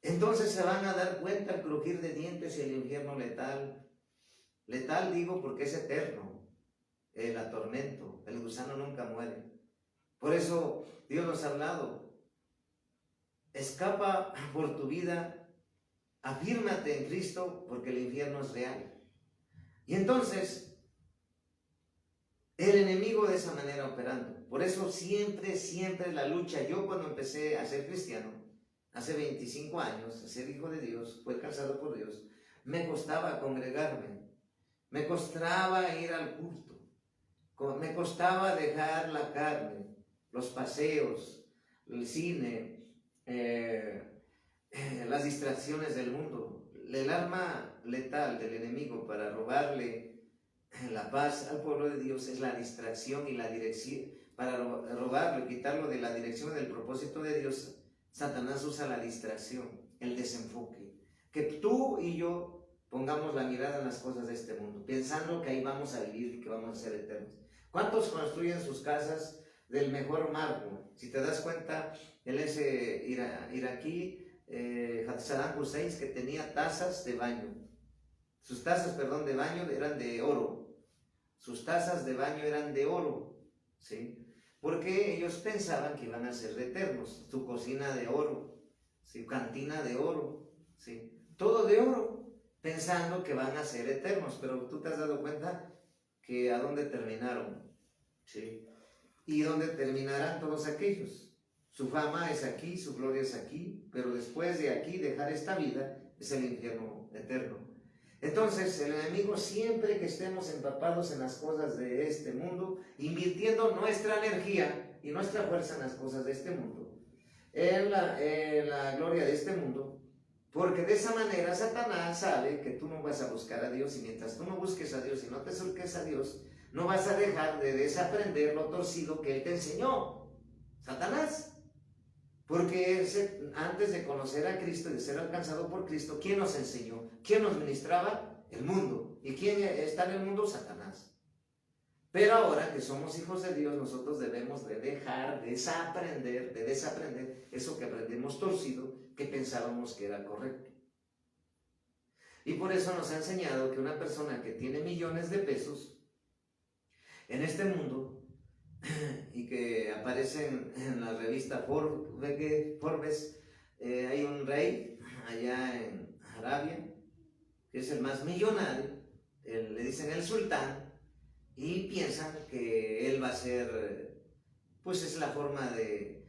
Speaker 1: Entonces se van a dar cuenta al crujir de dientes y el infierno letal. Letal digo porque es eterno, el atormento, el gusano nunca muere. Por eso Dios nos ha hablado: escapa por tu vida, afírmate en Cristo, porque el infierno es real. Y entonces, el enemigo de esa manera operando. Por eso siempre la lucha. Yo cuando empecé a ser cristiano, hace 25 años, a ser hijo de Dios, fue alcanzado por Dios, me costaba congregarme, me costaba ir al culto, me costaba dejar la carne, los paseos, el cine, las distracciones del mundo. El arma letal del enemigo para robarle la paz al pueblo de Dios es la distracción y la dirección. Para robarlo y quitarlo de la dirección y del propósito de Dios, Satanás usa la distracción, el desenfoque. Que tú y yo pongamos la mirada en las cosas de este mundo, pensando que ahí vamos a vivir y que vamos a ser eternos. ¿Cuántos construyen sus casas del mejor mármol? Si te das cuenta, él es iraquí, Saddam Hussein, que tenía tazas de baño. Sus tazas, de baño eran de oro. Sus tazas de baño eran de oro, ¿sí? Porque ellos pensaban que iban a ser eternos. Su cocina de oro, ¿sí? Cantina de oro, ¿sí? Todo de oro, pensando que van a ser eternos. Pero tú te has dado cuenta que a dónde terminaron, ¿sí? Y dónde terminarán todos aquellos. Su fama es aquí, su gloria es aquí, pero después de aquí dejar esta vida es el infierno eterno. Entonces el enemigo, siempre que estemos empapados en las cosas de este mundo, invirtiendo nuestra energía y nuestra fuerza en las cosas de este mundo, en la gloria de este mundo, porque de esa manera Satanás sabe que tú no vas a buscar a Dios, y mientras tú no busques a Dios y no te acerques a Dios, no vas a dejar de desaprender lo torcido que Él te enseñó, Satanás. Porque antes de conocer a Cristo y de ser alcanzado por Cristo, ¿quién nos enseñó? ¿Quién nos ministraba? El mundo. ¿Y quién está en el mundo? Satanás. Pero ahora que somos hijos de Dios, nosotros debemos de dejar, desaprender eso que aprendimos torcido, que pensábamos que era correcto. Y por eso nos ha enseñado que una persona que tiene millones de pesos en este mundo, y que aparecen en la revista Forbes, hay un rey allá en Arabia que es el más millonario, le dicen el sultán, y piensan que él va a ser, pues es la forma de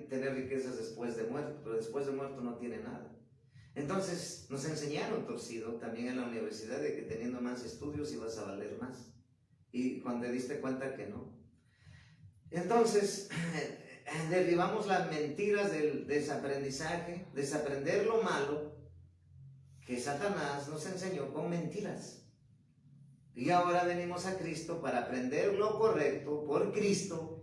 Speaker 1: tener riquezas después de muerto, pero después de muerto no tiene nada. Entonces nos enseñaron torcido también en la universidad de que teniendo más estudios ibas a valer más, y cuando te diste cuenta que no. Entonces derribamos las mentiras del desaprendizaje, desaprender lo malo que Satanás nos enseñó con mentiras. Y ahora venimos a Cristo para aprender lo correcto por Cristo,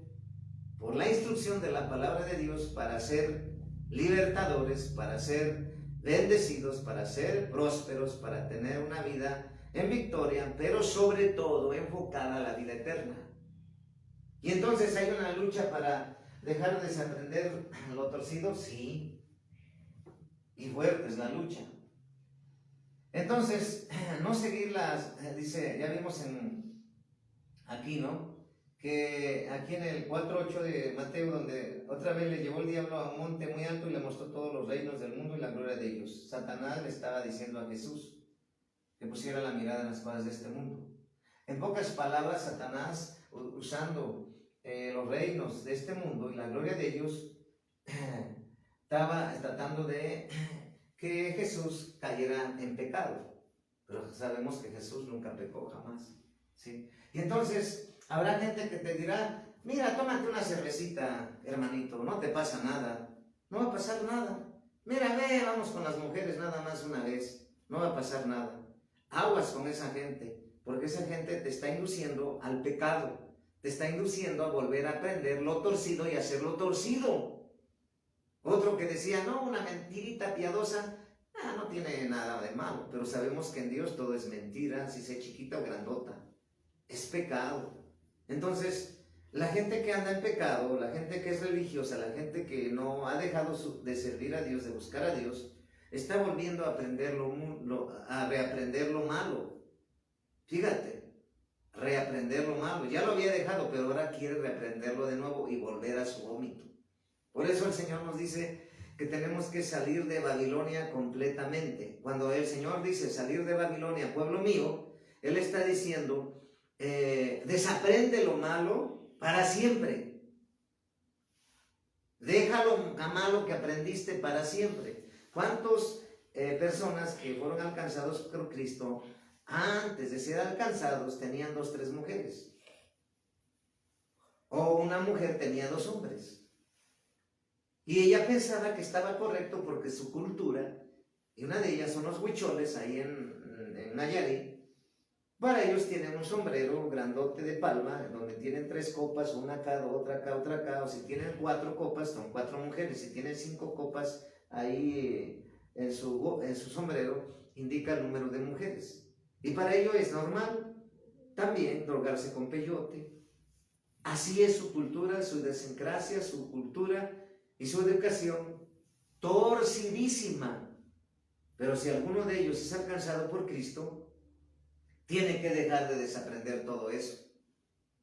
Speaker 1: por la instrucción de la palabra de Dios, para ser libertadores, para ser bendecidos, para ser prósperos, para tener una vida en victoria, pero sobre todo enfocada a la vida eterna. Y entonces hay una lucha para dejar de desaprender lo torcido, sí, y fuerte es la lucha. Entonces, no seguir dice, ya vimos aquí, ¿no? Que aquí en el 4:8 de Mateo, donde otra vez le llevó el diablo a un monte muy alto y le mostró todos los reinos del mundo y la gloria de ellos. Satanás le estaba diciendo a Jesús que pusiera la mirada en las cosas de este mundo. En pocas palabras, Satanás, usando los reinos de este mundo y la gloria de ellos, estaba tratando de que Jesús cayera en pecado. Pero sabemos que Jesús nunca pecó jamás, ¿sí? Y entonces habrá gente que te dirá, mira, tómate una cervecita, hermanito, no te pasa nada, no va a pasar nada. Mira, ve, vamos con las mujeres nada más una vez, no va a pasar nada. Aguas con esa gente, porque esa gente te está induciendo al pecado, te está induciendo a volver a aprender lo torcido y hacerlo torcido. Otro que decía, no, una mentirita piadosa, no tiene nada de malo, pero sabemos que en Dios todo es mentira, si sea chiquita o grandota, es pecado. Entonces, la gente que anda en pecado, la gente que es religiosa, la gente que no ha dejado de servir a Dios, de buscar a Dios, está volviendo a reaprender lo malo. Fíjate, reaprender lo malo. Ya lo había dejado, pero ahora quiere reaprenderlo de nuevo y volver a su vómito. Por eso el Señor nos dice que tenemos que salir de Babilonia completamente. Cuando el Señor dice salir de Babilonia, pueblo mío, Él está diciendo, desaprende lo malo para siempre. Déjalo a malo que aprendiste para siempre. ¿Cuántas personas que fueron alcanzados por Cristo, antes de ser alcanzados, tenían 2, 3 mujeres? O una mujer tenía 2 hombres. Y ella pensaba que estaba correcto porque su cultura, y una de ellas son los huicholes ahí en Nayarit, para ellos tienen un sombrero grandote de palma, donde tienen 3 copas, una acá, otra acá, otra acá, o si tienen 4 copas, son 4 mujeres, si tienen 5 copas ahí en su sombrero, indica el número de mujeres. Y para ello es normal también drogarse con peyote. Así es su cultura, su idiosincrasia, su cultura y su educación torcidísima. Pero si alguno de ellos es alcanzado por Cristo, tiene que dejar de desaprender todo eso,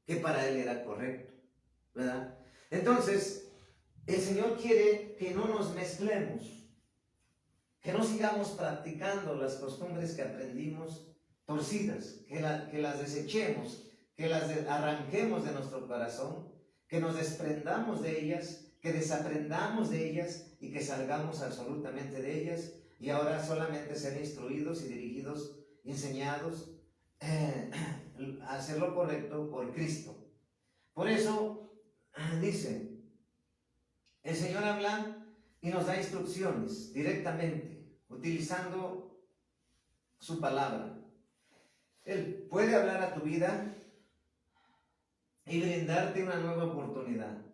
Speaker 1: que para él era correcto, ¿verdad? Entonces, el Señor quiere que no nos mezclemos, que no sigamos practicando las costumbres que aprendimos torcidas, que las desechemos, que las arranquemos de nuestro corazón, que nos desprendamos de ellas, que desaprendamos de ellas y que salgamos absolutamente de ellas y ahora solamente ser instruidos y dirigidos, enseñados a hacer lo correcto por Cristo. Por eso dice, el Señor habla y nos da instrucciones directamente, utilizando su palabra. Él puede hablar a tu vida y brindarte una nueva oportunidad.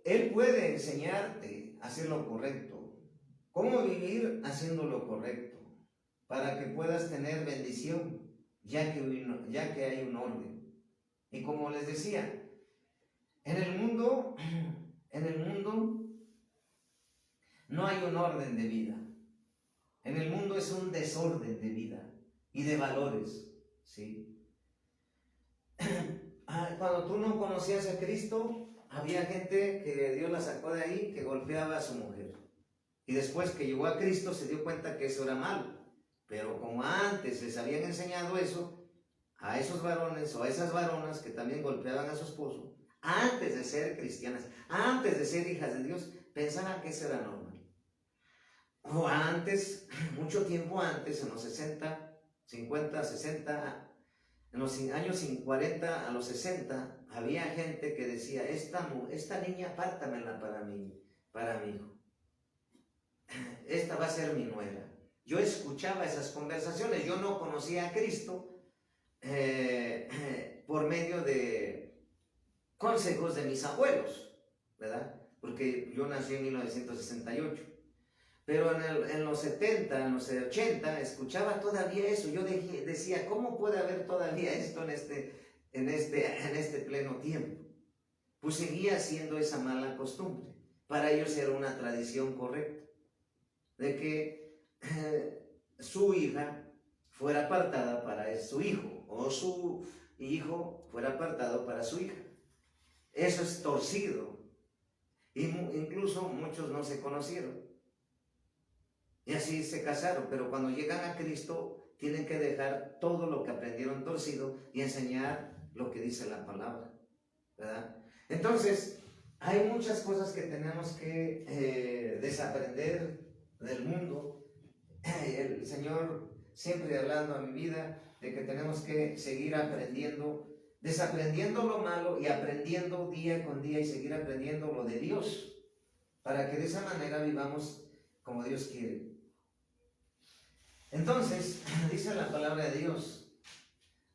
Speaker 1: Él puede enseñarte a hacer lo correcto, cómo vivir haciendo lo correcto, para que puedas tener bendición, ya que hay un orden. Y como les decía, en el mundo no hay un orden de vida. En el mundo es un desorden de vida y de valores, ¿sí? Cuando tú no conocías a Cristo, había gente que Dios la sacó de ahí, que golpeaba a su mujer. Y después que llegó a Cristo se dio cuenta que eso era malo. Pero como antes les habían enseñado eso, a esos varones o a esas varonas que también golpeaban a su esposo, antes de ser cristianas, antes de ser hijas de Dios, pensaban que eso era normal. O antes, mucho tiempo antes, en los 60, 50, 60, en los años 40 a los 60, había gente que decía, esta niña apártamela para mi hijo. Esta va a ser mi nuera. yo escuchaba esas conversaciones. Yo no conocía a Cristo por medio de consejos de mis abuelos, ¿verdad? Porque yo nací en 1968. Pero en los 70, en los 80, escuchaba todavía eso. Yo decía, ¿cómo puede haber todavía esto en este pleno tiempo? Pues seguía siendo esa mala costumbre. Para ellos era una tradición correcta, de que su hija fuera apartada para su hijo, o su hijo fuera apartado para su hija. Eso es torcido. Incluso muchos no se conocieron. Y así se casaron, pero cuando llegan a Cristo tienen que dejar todo lo que aprendieron torcido y enseñar lo que dice la palabra, ¿verdad? Entonces, hay muchas cosas que tenemos que desaprender del mundo. El Señor siempre hablando a mi vida de que tenemos que seguir aprendiendo, desaprendiendo lo malo y aprendiendo día con día y seguir aprendiendo lo de Dios, para que de esa manera vivamos como Dios quiere. Entonces, dice la palabra de Dios,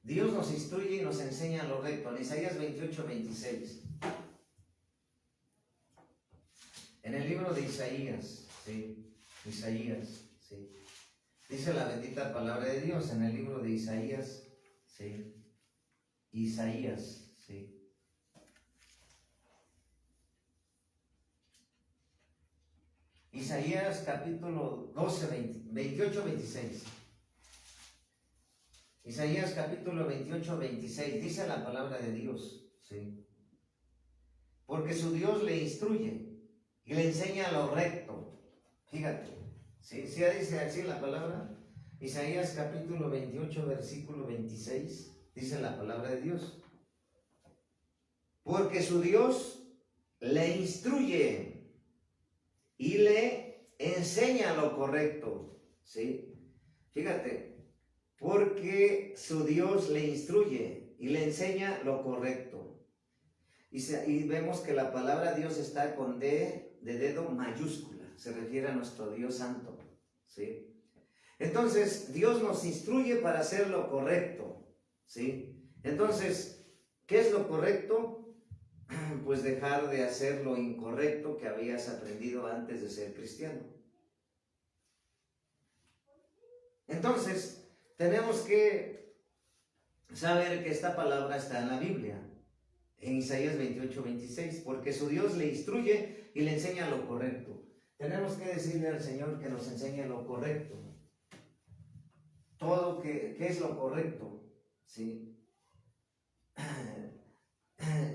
Speaker 1: Dios nos instruye y nos enseña lo recto. En Isaías 28, 26. En el libro de Isaías, ¿sí? Isaías, ¿sí? Dice la bendita palabra de Dios en el libro de Isaías, ¿sí? Isaías, ¿sí? Isaías capítulo 28, 26. Isaías capítulo 28, 26. Dice la palabra de Dios, ¿sí? Porque su Dios le instruye y le enseña lo recto. Fíjate, ¿sí? ¿Sí dice así la palabra? Isaías capítulo 28, versículo 26. Dice la palabra de Dios. Porque su Dios le instruye y le enseña lo correcto, ¿sí? Fíjate, porque su Dios le instruye y le enseña lo correcto. Y vemos que la palabra Dios está con D de dedo mayúscula, se refiere a nuestro Dios santo, ¿sí? Entonces, Dios nos instruye para hacer lo correcto, ¿sí? Entonces, ¿qué es lo correcto? Pues dejar de hacer lo incorrecto que habías aprendido antes de ser cristiano. Entonces, tenemos que saber que esta palabra está en la Biblia, en Isaías 28, 26, porque su Dios le instruye y le enseña lo correcto. Tenemos que decirle al Señor que nos enseñe lo correcto. Todo ¿qué es lo correcto? ¿Sí?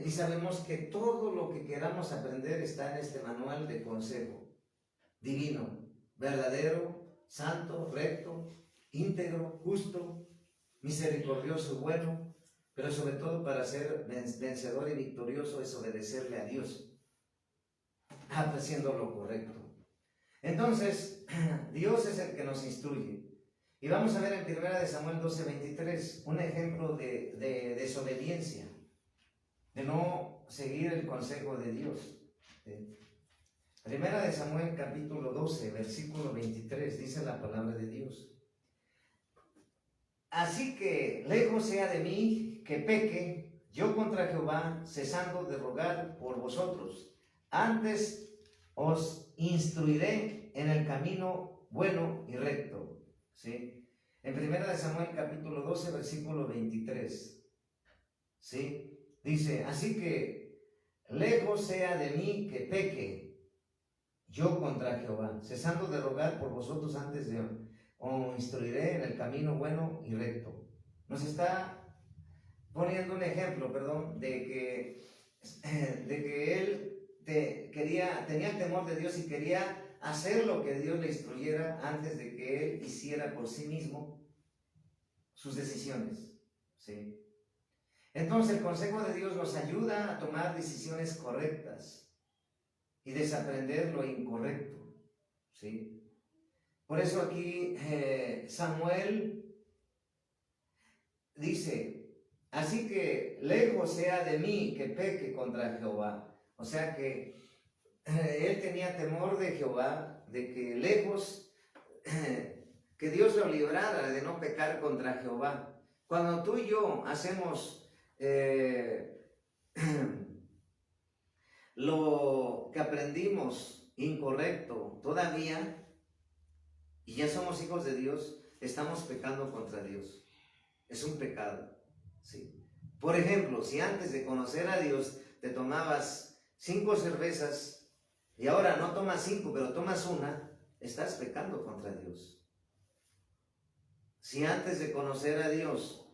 Speaker 1: Y sabemos que todo lo que queramos aprender está en este manual de consejo divino, verdadero, santo, recto, íntegro, justo, misericordioso y bueno, pero sobre todo para ser vencedor y victorioso es obedecerle a Dios, haciendo lo correcto. Entonces, Dios es el que nos instruye. Y vamos a ver en 1 Samuel 12, 23, un ejemplo de desobediencia, de no seguir el consejo de Dios. Primera de Samuel capítulo 12, versículo 23, dice la palabra de Dios. Así que lejos sea de mí que peque yo contra Jehová, cesando de rogar por vosotros. Antes os instruiré en el camino bueno y recto. ¿Sí? En Primera de Samuel capítulo 12, versículo 23. ¿Sí? Dice, así que lejos sea de mí que peque yo contra Jehová, cesando de rogar por vosotros antes de os instruiré en el camino bueno y recto. Nos está poniendo un ejemplo, de que él tenía temor de Dios y quería hacer lo que Dios le instruyera antes de que él hiciera por sí mismo sus decisiones, ¿sí? Entonces el consejo de Dios nos ayuda a tomar decisiones correctas y desaprender lo incorrecto, ¿sí? Por eso aquí Samuel dice, así que lejos sea de mí que peque contra Jehová. O sea que él tenía temor de Jehová, de que lejos que Dios lo librara de no pecar contra Jehová. Cuando tú y yo hacemos lo que aprendimos incorrecto todavía, y ya somos hijos de Dios, estamos pecando contra Dios. Es un pecado, ¿sí? Por ejemplo, si antes de conocer a Dios te tomabas 5 cervezas y ahora no tomas 5, pero tomas una, estás pecando contra Dios. Si antes de conocer a Dios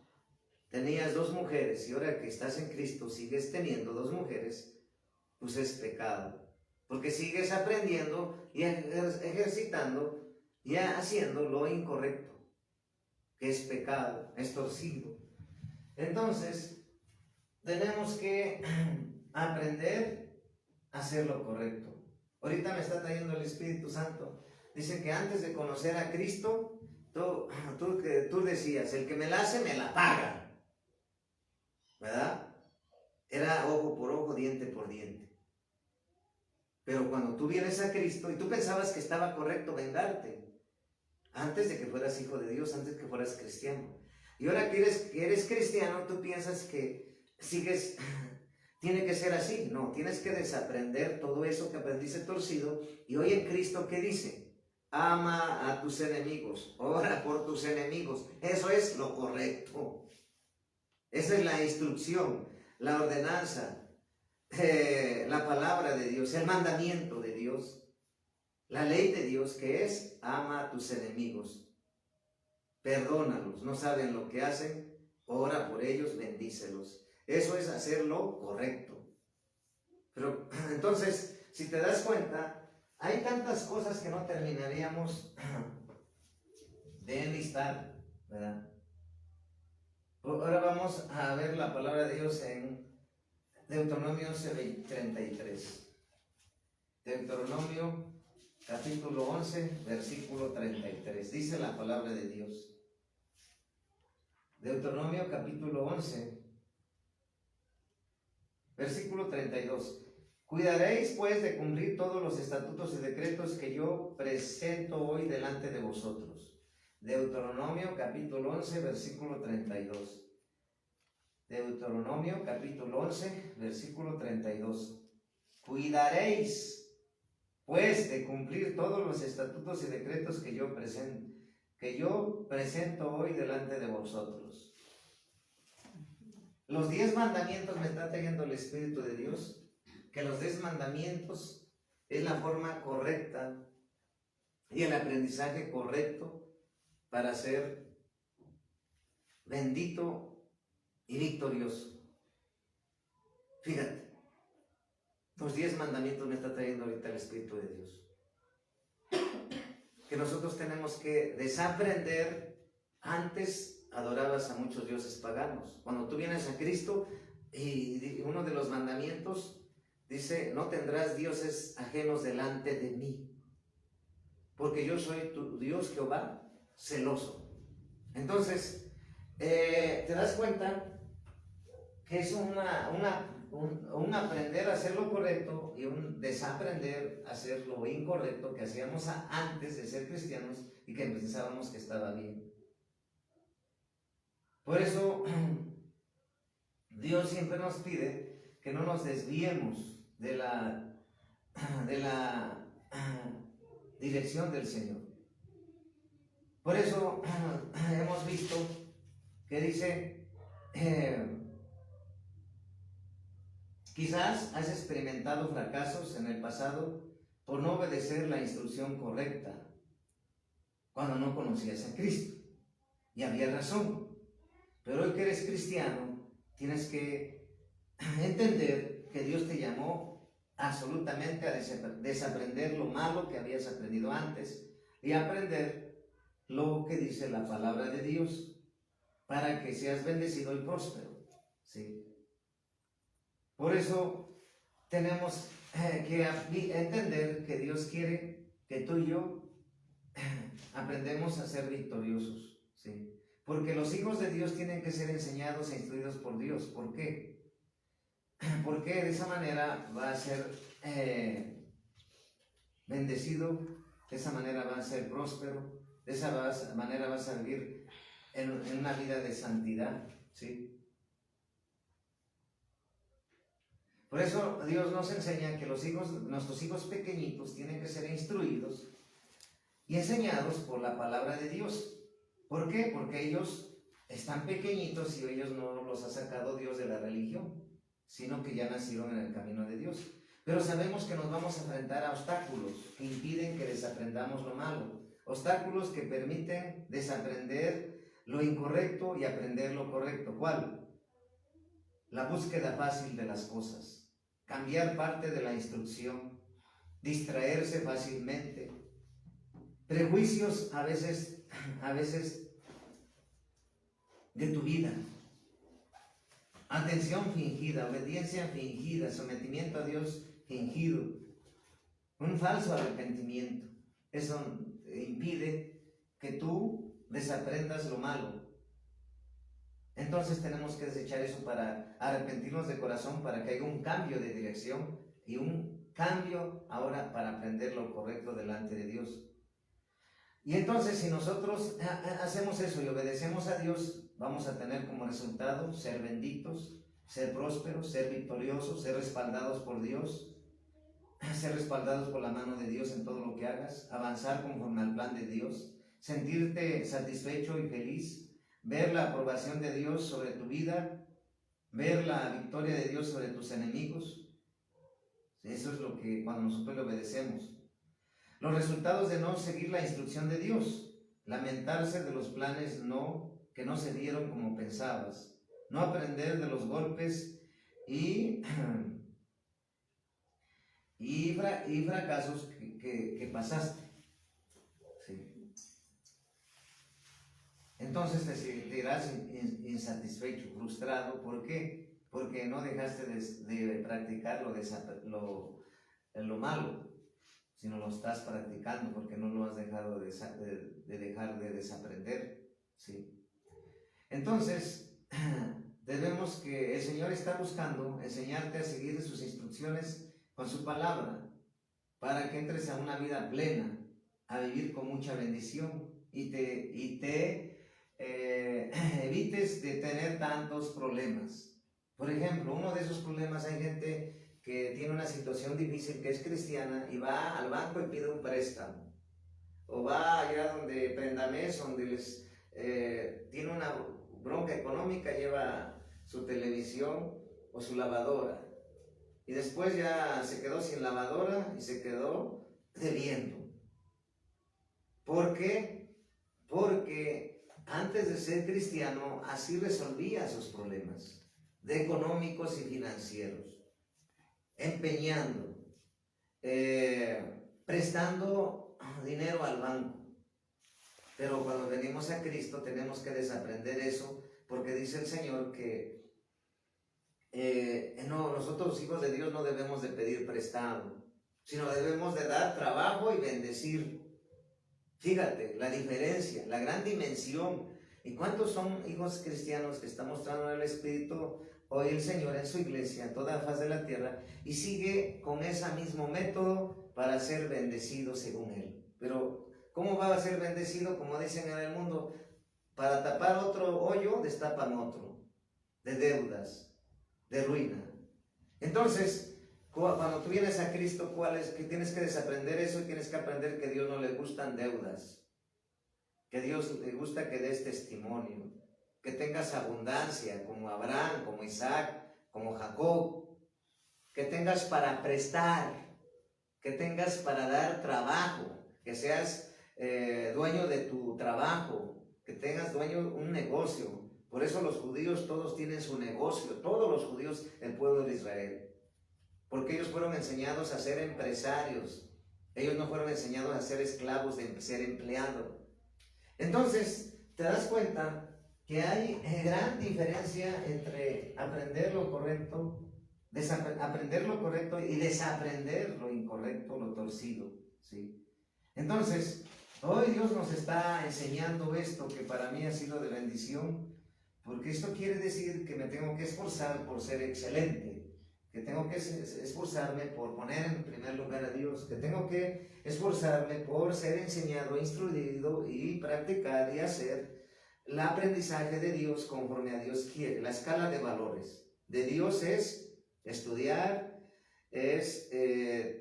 Speaker 1: tenías 2 mujeres y ahora que estás en Cristo sigues teniendo 2 mujeres, pues es pecado. Porque sigues aprendiendo y ejercitando y haciendo lo incorrecto, que es pecado, es torcido. Entonces, tenemos que aprender a hacer lo correcto. Ahorita me está trayendo el Espíritu Santo. Dice que antes de conocer a Cristo, tú decías, el que me la hace, me la paga. ¿Verdad? Era ojo por ojo, diente por diente. Pero cuando tú vienes a Cristo y tú pensabas que estaba correcto vengarte, antes de que fueras hijo de Dios, antes de que fueras cristiano. Y ahora que eres cristiano, tú piensas que tiene que ser así. No, tienes que desaprender todo eso que aprendiste torcido. Y hoy en Cristo, ¿qué dice? Ama a tus enemigos, ora por tus enemigos. Eso es lo correcto. Esa es la instrucción, la ordenanza, la palabra de Dios, el mandamiento de Dios, la ley de Dios, que es ama a tus enemigos. Perdónalos, no saben lo que hacen, ora por ellos, bendícelos. Eso es hacer lo correcto. Pero entonces, si te das cuenta, hay tantas cosas que no terminaríamos de enlistar, ¿verdad? Ahora vamos a ver la palabra de Dios en Deuteronomio 11:33. Deuteronomio capítulo 11, versículo 33. Dice la palabra de Dios. Deuteronomio capítulo 11, versículo 32. Cuidaréis pues de cumplir todos los estatutos y decretos que yo presento hoy delante de vosotros. Deuteronomio capítulo 11, versículo 32. Deuteronomio capítulo 11, versículo 32. Cuidaréis pues de cumplir todos los estatutos y decretos que yo presento hoy delante de vosotros. Los 10 mandamientos me está trayendo el Espíritu de Dios, que los 10 mandamientos es la forma correcta y el aprendizaje correcto para ser bendito y victorioso. Fíjate, los 10 mandamientos me está trayendo ahorita el Espíritu de Dios. Que nosotros tenemos que desaprender. Antes adorabas a muchos dioses paganos. Cuando tú vienes a Cristo, y uno de los mandamientos dice, no tendrás dioses ajenos delante de mí, porque yo soy tu Dios Jehová celoso. Entonces, te das cuenta que es un aprender a hacer lo correcto y un desaprender a hacer lo incorrecto que hacíamos antes de ser cristianos y que pensábamos que estaba bien. Por eso Dios siempre nos pide que no nos desviemos de la dirección del Señor. Por eso hemos visto que dice, quizás has experimentado fracasos en el pasado por no obedecer la instrucción correcta cuando no conocías a Cristo. Y había razón. Pero hoy que eres cristiano, tienes que entender que Dios te llamó absolutamente a desaprender lo malo que habías aprendido antes y aprender lo que dice la palabra de Dios para que seas bendecido y próspero. ¿Sí? Por eso tenemos que entender que Dios quiere que tú y yo aprendemos a ser victoriosos. ¿Sí? Porque los hijos de Dios tienen que ser enseñados e instruidos por Dios. ¿Por qué? Porque de esa manera va a ser bendecido, de esa manera va a ser próspero De esa manera vas a vivir en una vida de santidad, ¿sí? Por eso Dios nos enseña que nuestros hijos pequeñitos tienen que ser instruidos y enseñados por la palabra de Dios. ¿Por qué? Porque ellos están pequeñitos y ellos no los ha sacado Dios de la religión, sino que ya nacieron en el camino de Dios. Pero sabemos que nos vamos a enfrentar a obstáculos que impiden que desaprendamos lo malo, obstáculos que permiten desaprender lo incorrecto y aprender lo correcto. ¿Cuál? La búsqueda fácil de las cosas, cambiar parte de la instrucción, distraerse fácilmente, prejuicios a veces de tu vida, atención fingida, obediencia fingida, sometimiento a Dios fingido, un falso arrepentimiento. Eso impide que tú desaprendas lo malo. Entonces tenemos que desechar eso para arrepentirnos de corazón, para que haya un cambio de dirección y un cambio ahora para aprender lo correcto delante de Dios. Y entonces si nosotros hacemos eso y obedecemos a Dios, vamos a tener como resultado ser benditos, ser prósperos, ser victoriosos, ser respaldados por Dios, ser respaldados por la mano de Dios en todo lo que hagas, avanzar conforme al plan de Dios, sentirte satisfecho y feliz, ver la aprobación de Dios sobre tu vida, ver la victoria de Dios sobre tus enemigos. Eso es lo que cuando nosotros le obedecemos. Los resultados de no seguir la instrucción de Dios, lamentarse de los planes que no se dieron como pensabas, no aprender de los golpes y fracasos que pasaste. Sí. Lo te sentirás insatisfecho, frustrado. ¿Por qué? Porque no dejaste de practicar lo malo, sino lo estás practicando porque no lo has dejado de dejar de desaprender. ¿Sí? Entonces, debemos que el Señor está buscando enseñarte a seguir sus instrucciones con su palabra, para que entres a una vida plena, a vivir con mucha bendición y te evites de tener tantos problemas. Por ejemplo, uno de esos problemas, hay gente que tiene una situación difícil, que es cristiana, y va al banco y pide un préstamo, o va allá donde Prendamés, donde les tiene una bronca económica, lleva su televisión o su lavadora, y después ya se quedó sin lavadora y se quedó debiendo. ¿Por qué? Porque antes de ser cristiano así resolvía sus problemas económicos y financieros, empeñando, prestando dinero al banco. Pero cuando venimos a Cristo tenemos que desaprender eso, porque dice el Señor que nosotros hijos de Dios no debemos de pedir prestado, sino debemos de dar trabajo y bendecir. Fíjate la diferencia, la gran dimensión. ¿Y cuántos son hijos cristianos que está mostrando el Espíritu hoy el Señor en su iglesia, en toda la faz de la tierra, y sigue con ese mismo método para ser bendecido según Él? Pero ¿cómo va a ser bendecido? Como dicen en el mundo, para tapar otro hoyo, destapan otro, de deudas, de ruina. Entonces, cuando tú vienes a Cristo, ¿cuál es? Que tienes que desaprender eso, y tienes que aprender que a Dios no le gustan deudas, que a Dios le gusta que des testimonio, que tengas abundancia, como Abraham, como Isaac, como Jacob, que tengas para prestar, que tengas para dar trabajo, que seas dueño de tu trabajo, que tengas dueño un negocio. Por eso los judíos todos tienen su negocio, todos los judíos del pueblo de Israel, porque ellos fueron enseñados a ser empresarios. Ellos no fueron enseñados a ser esclavos, de ser empleado. Entonces te das cuenta que hay gran diferencia entre aprender lo correcto, aprender lo correcto y desaprender lo incorrecto, lo torcido, ¿sí? Entonces hoy Dios nos está enseñando esto, que para mí ha sido de bendición, porque esto quiere decir que me tengo que esforzar por ser excelente, que tengo que esforzarme por poner en primer lugar a Dios, que tengo que esforzarme por ser enseñado, instruido y practicar y hacer el aprendizaje de Dios conforme a Dios quiere. La escala de valores de Dios es estudiar, es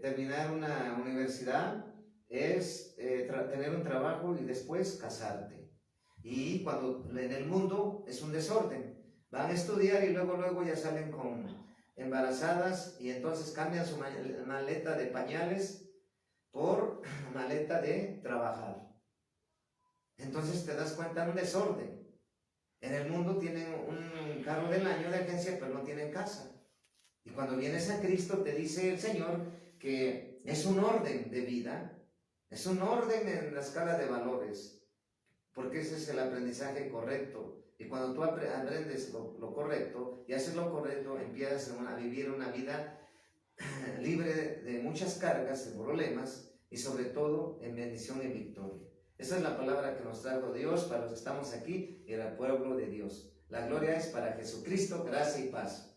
Speaker 1: terminar una universidad, es tener un trabajo y después casarte. Y cuando en el mundo es un desorden, van a estudiar y luego ya salen con embarazadas y entonces cambian su maleta de pañales por maleta de trabajar. Entonces te das cuenta de un desorden. En el mundo tienen un carro del año de agencia, pero no tienen casa. Y cuando vienes a Cristo te dice el Señor que es un orden de vida, es un orden en la escala de valores, porque ese es el aprendizaje correcto. Y cuando tú aprendes lo correcto y haces lo correcto, empiezas a vivir una vida libre de muchas cargas, de problemas y sobre todo en bendición y victoria. Esa es la palabra que nos trajo Dios para los que estamos aquí y el pueblo de Dios. La gloria es para Jesucristo, gracia y paz.